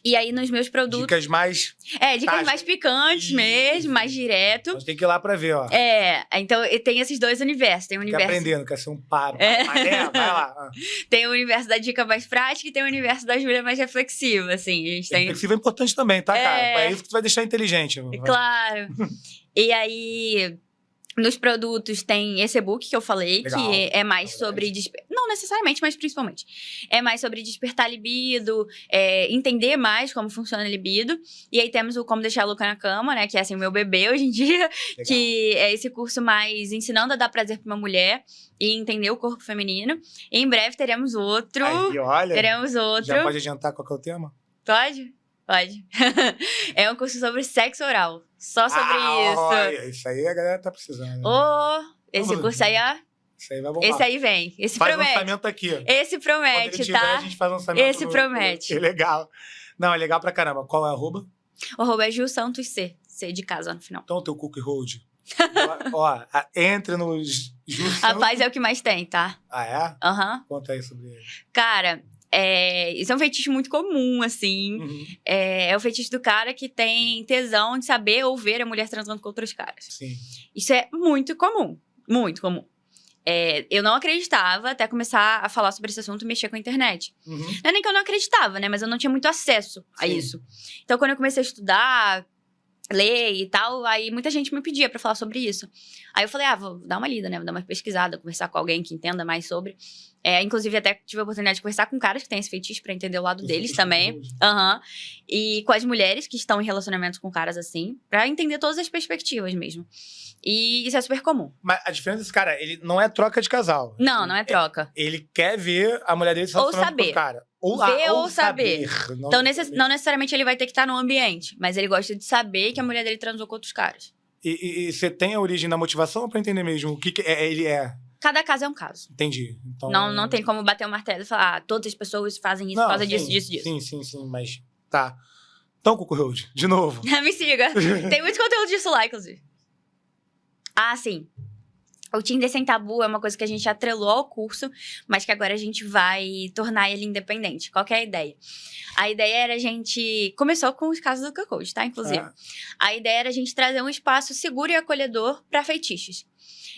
E aí, nos meus produtos... Dicas mais... dicas mais picantes mesmo, mais direto. A gente tem que ir lá pra ver, ó. Então, tem esses dois universos. Tem o universo... Quer aprender, não quer ser um paro. Vai lá. Tem o universo da dica mais prática e tem o universo da Júlia mais reflexiva, assim. A gente tem... Reflexivo é importante também, tá, cara? É isso que tu vai deixar inteligente. Claro. E aí... Nos produtos tem esse e-book que eu falei, legal. Que é mais sobre... Não necessariamente, mas principalmente. É mais sobre despertar libido, entender mais como funciona a libido. E aí temos o Como Deixar a Louca na Cama, né? Que é assim, o meu bebê hoje em dia. Legal. Que é esse curso mais ensinando a dar prazer pra uma mulher e entender o corpo feminino. E em breve teremos outro. Aí, olha. Teremos outro. Já pode adiantar qual que é o tema? Pode. É um curso sobre sexo oral. Só sobre isso. Olha, isso aí a galera tá precisando. Esse curso aí, ó. Isso aí vai bombar. Esse aí vem. Esse faz promete. Lançamento aqui. Esse promete, tiver, tá? A gente faz lançamento. Esse promete. Que legal. Não, é legal pra caramba. Qual é o arroba? O arroba é Ju Santos C. C de casa no final. Então, o teu cookie hold. Entre no Ju Santos. Rapaz, é o que mais tem, tá? Ah, é? Aham. Conta aí sobre ele. Cara... isso é um fetiche muito comum, assim. É o fetiche do cara que tem tesão de saber ou ver a mulher transando com outros caras. Sim. Isso é muito comum. Muito comum. Eu não acreditava até começar a falar sobre esse assunto e mexer com a internet. Não é nem que eu não acreditava, né? Mas eu não tinha muito acesso a isso. Então, quando eu comecei a estudar, ler e tal, aí muita gente me pedia pra falar sobre isso. Aí eu falei, vou dar uma lida, né? Vou dar uma pesquisada, conversar com alguém que entenda mais sobre. Inclusive, até tive a oportunidade de conversar com caras que têm esse feitiço pra entender o lado deles também. E com as mulheres que estão em relacionamentos com caras assim, pra entender todas as perspectivas mesmo. E isso é super comum. Mas a diferença desse cara, ele não é troca de casal. Não é troca. Ele quer ver a mulher dele se relacionando com o cara. Ver ou saber. Não, então, não necessariamente ele vai ter que estar no ambiente, mas ele gosta de saber que a mulher dele transou com outros caras. E você tem a origem da motivação pra entender mesmo o que ele é? Cada caso é um caso. Entendi. Então... Não tem como bater o martelo e falar, todas as pessoas fazem isso por causa disso. Sim, mas tá. Então, Cucu Road, de novo. Me siga. Tem muito conteúdo disso lá, inclusive. Sim. O Tinder Sem Tabu é uma coisa que a gente atrelou ao curso, mas que agora a gente vai tornar ele independente. Qual que é a ideia? A ideia era a gente... Começou com os casos do Cacode, tá? Inclusive. A ideia era a gente trazer um espaço seguro e acolhedor para fetiches.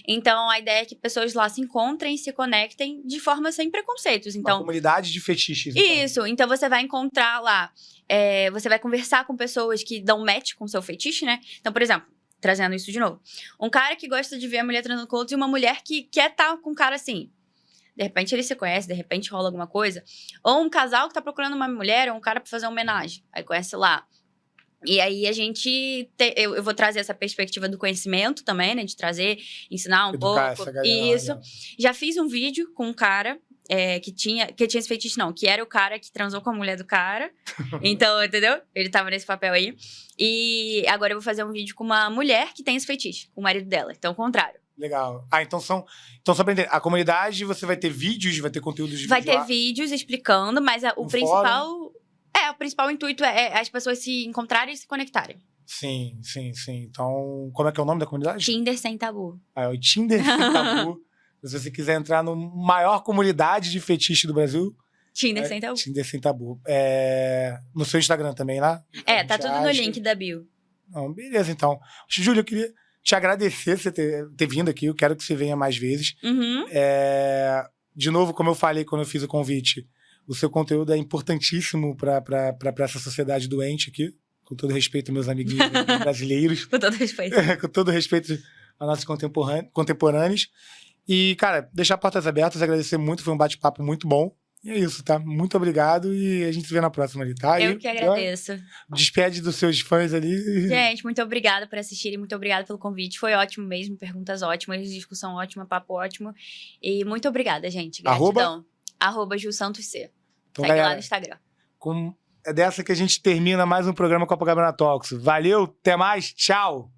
Então, a ideia é que pessoas lá se encontrem e se conectem de forma sem preconceitos. Então, uma comunidade de fetiches. Então. Isso. Então, você vai encontrar lá... você vai conversar com pessoas que dão match com o seu fetiche, né? Então, por exemplo, trazendo isso de novo. Um cara que gosta de ver a mulher transando com outros e uma mulher que quer estar com um cara assim. De repente, ele se conhece, de repente rola alguma coisa. Ou um casal que tá procurando uma mulher ou um cara pra fazer uma homenagem. Aí conhece lá. E aí, a gente... Eu vou trazer essa perspectiva do conhecimento também, né? De trazer, ensinar um pouco. Isso. Já fiz um vídeo com um cara... que tinha esse fetiche, não. Que era o cara que transou com a mulher do cara. Então, entendeu? Ele tava nesse papel aí. E agora eu vou fazer um vídeo com uma mulher que tem esse fetiche. Com o marido dela. Então, o contrário. Legal. Então só pra entender. A comunidade, você vai ter vídeos, vai ter conteúdos de Vai vídeo ter lá. vídeos explicando, mas o principal... o principal intuito é as pessoas se encontrarem e se conectarem. Sim. Então, como é que é o nome da comunidade? Tinder Sem Tabu. É o Tinder Sem Tabu. Se você quiser entrar na maior comunidade de fetiche do Brasil... Tinder Sem Tabu. Tinder Sem Tabu. No seu Instagram também, lá? Tá tudo no link da bio. Não, beleza, então. Júlia, eu queria te agradecer por você ter vindo aqui. Eu quero que você venha mais vezes. Uhum. De novo, como eu falei quando eu fiz o convite, o seu conteúdo é importantíssimo para essa sociedade doente aqui. Com todo respeito aos meus amigos brasileiros. Com todo respeito. Com todo respeito aos nossos contemporâneos. E, cara, deixar portas abertas, agradecer muito, foi um bate-papo muito bom. E é isso, tá? Muito obrigado e a gente se vê na próxima ali, tá? Eu que agradeço. Despede dos seus fãs ali. Gente, muito obrigada por assistirem, muito obrigada pelo convite. Foi ótimo mesmo, perguntas ótimas, discussão ótima, papo ótimo. E muito obrigada, gente. Gratidão. @JuSantosC. Então, segue galera, lá no Instagram. É dessa que a gente termina mais um programa Copacabana Talks. Valeu, até mais, tchau!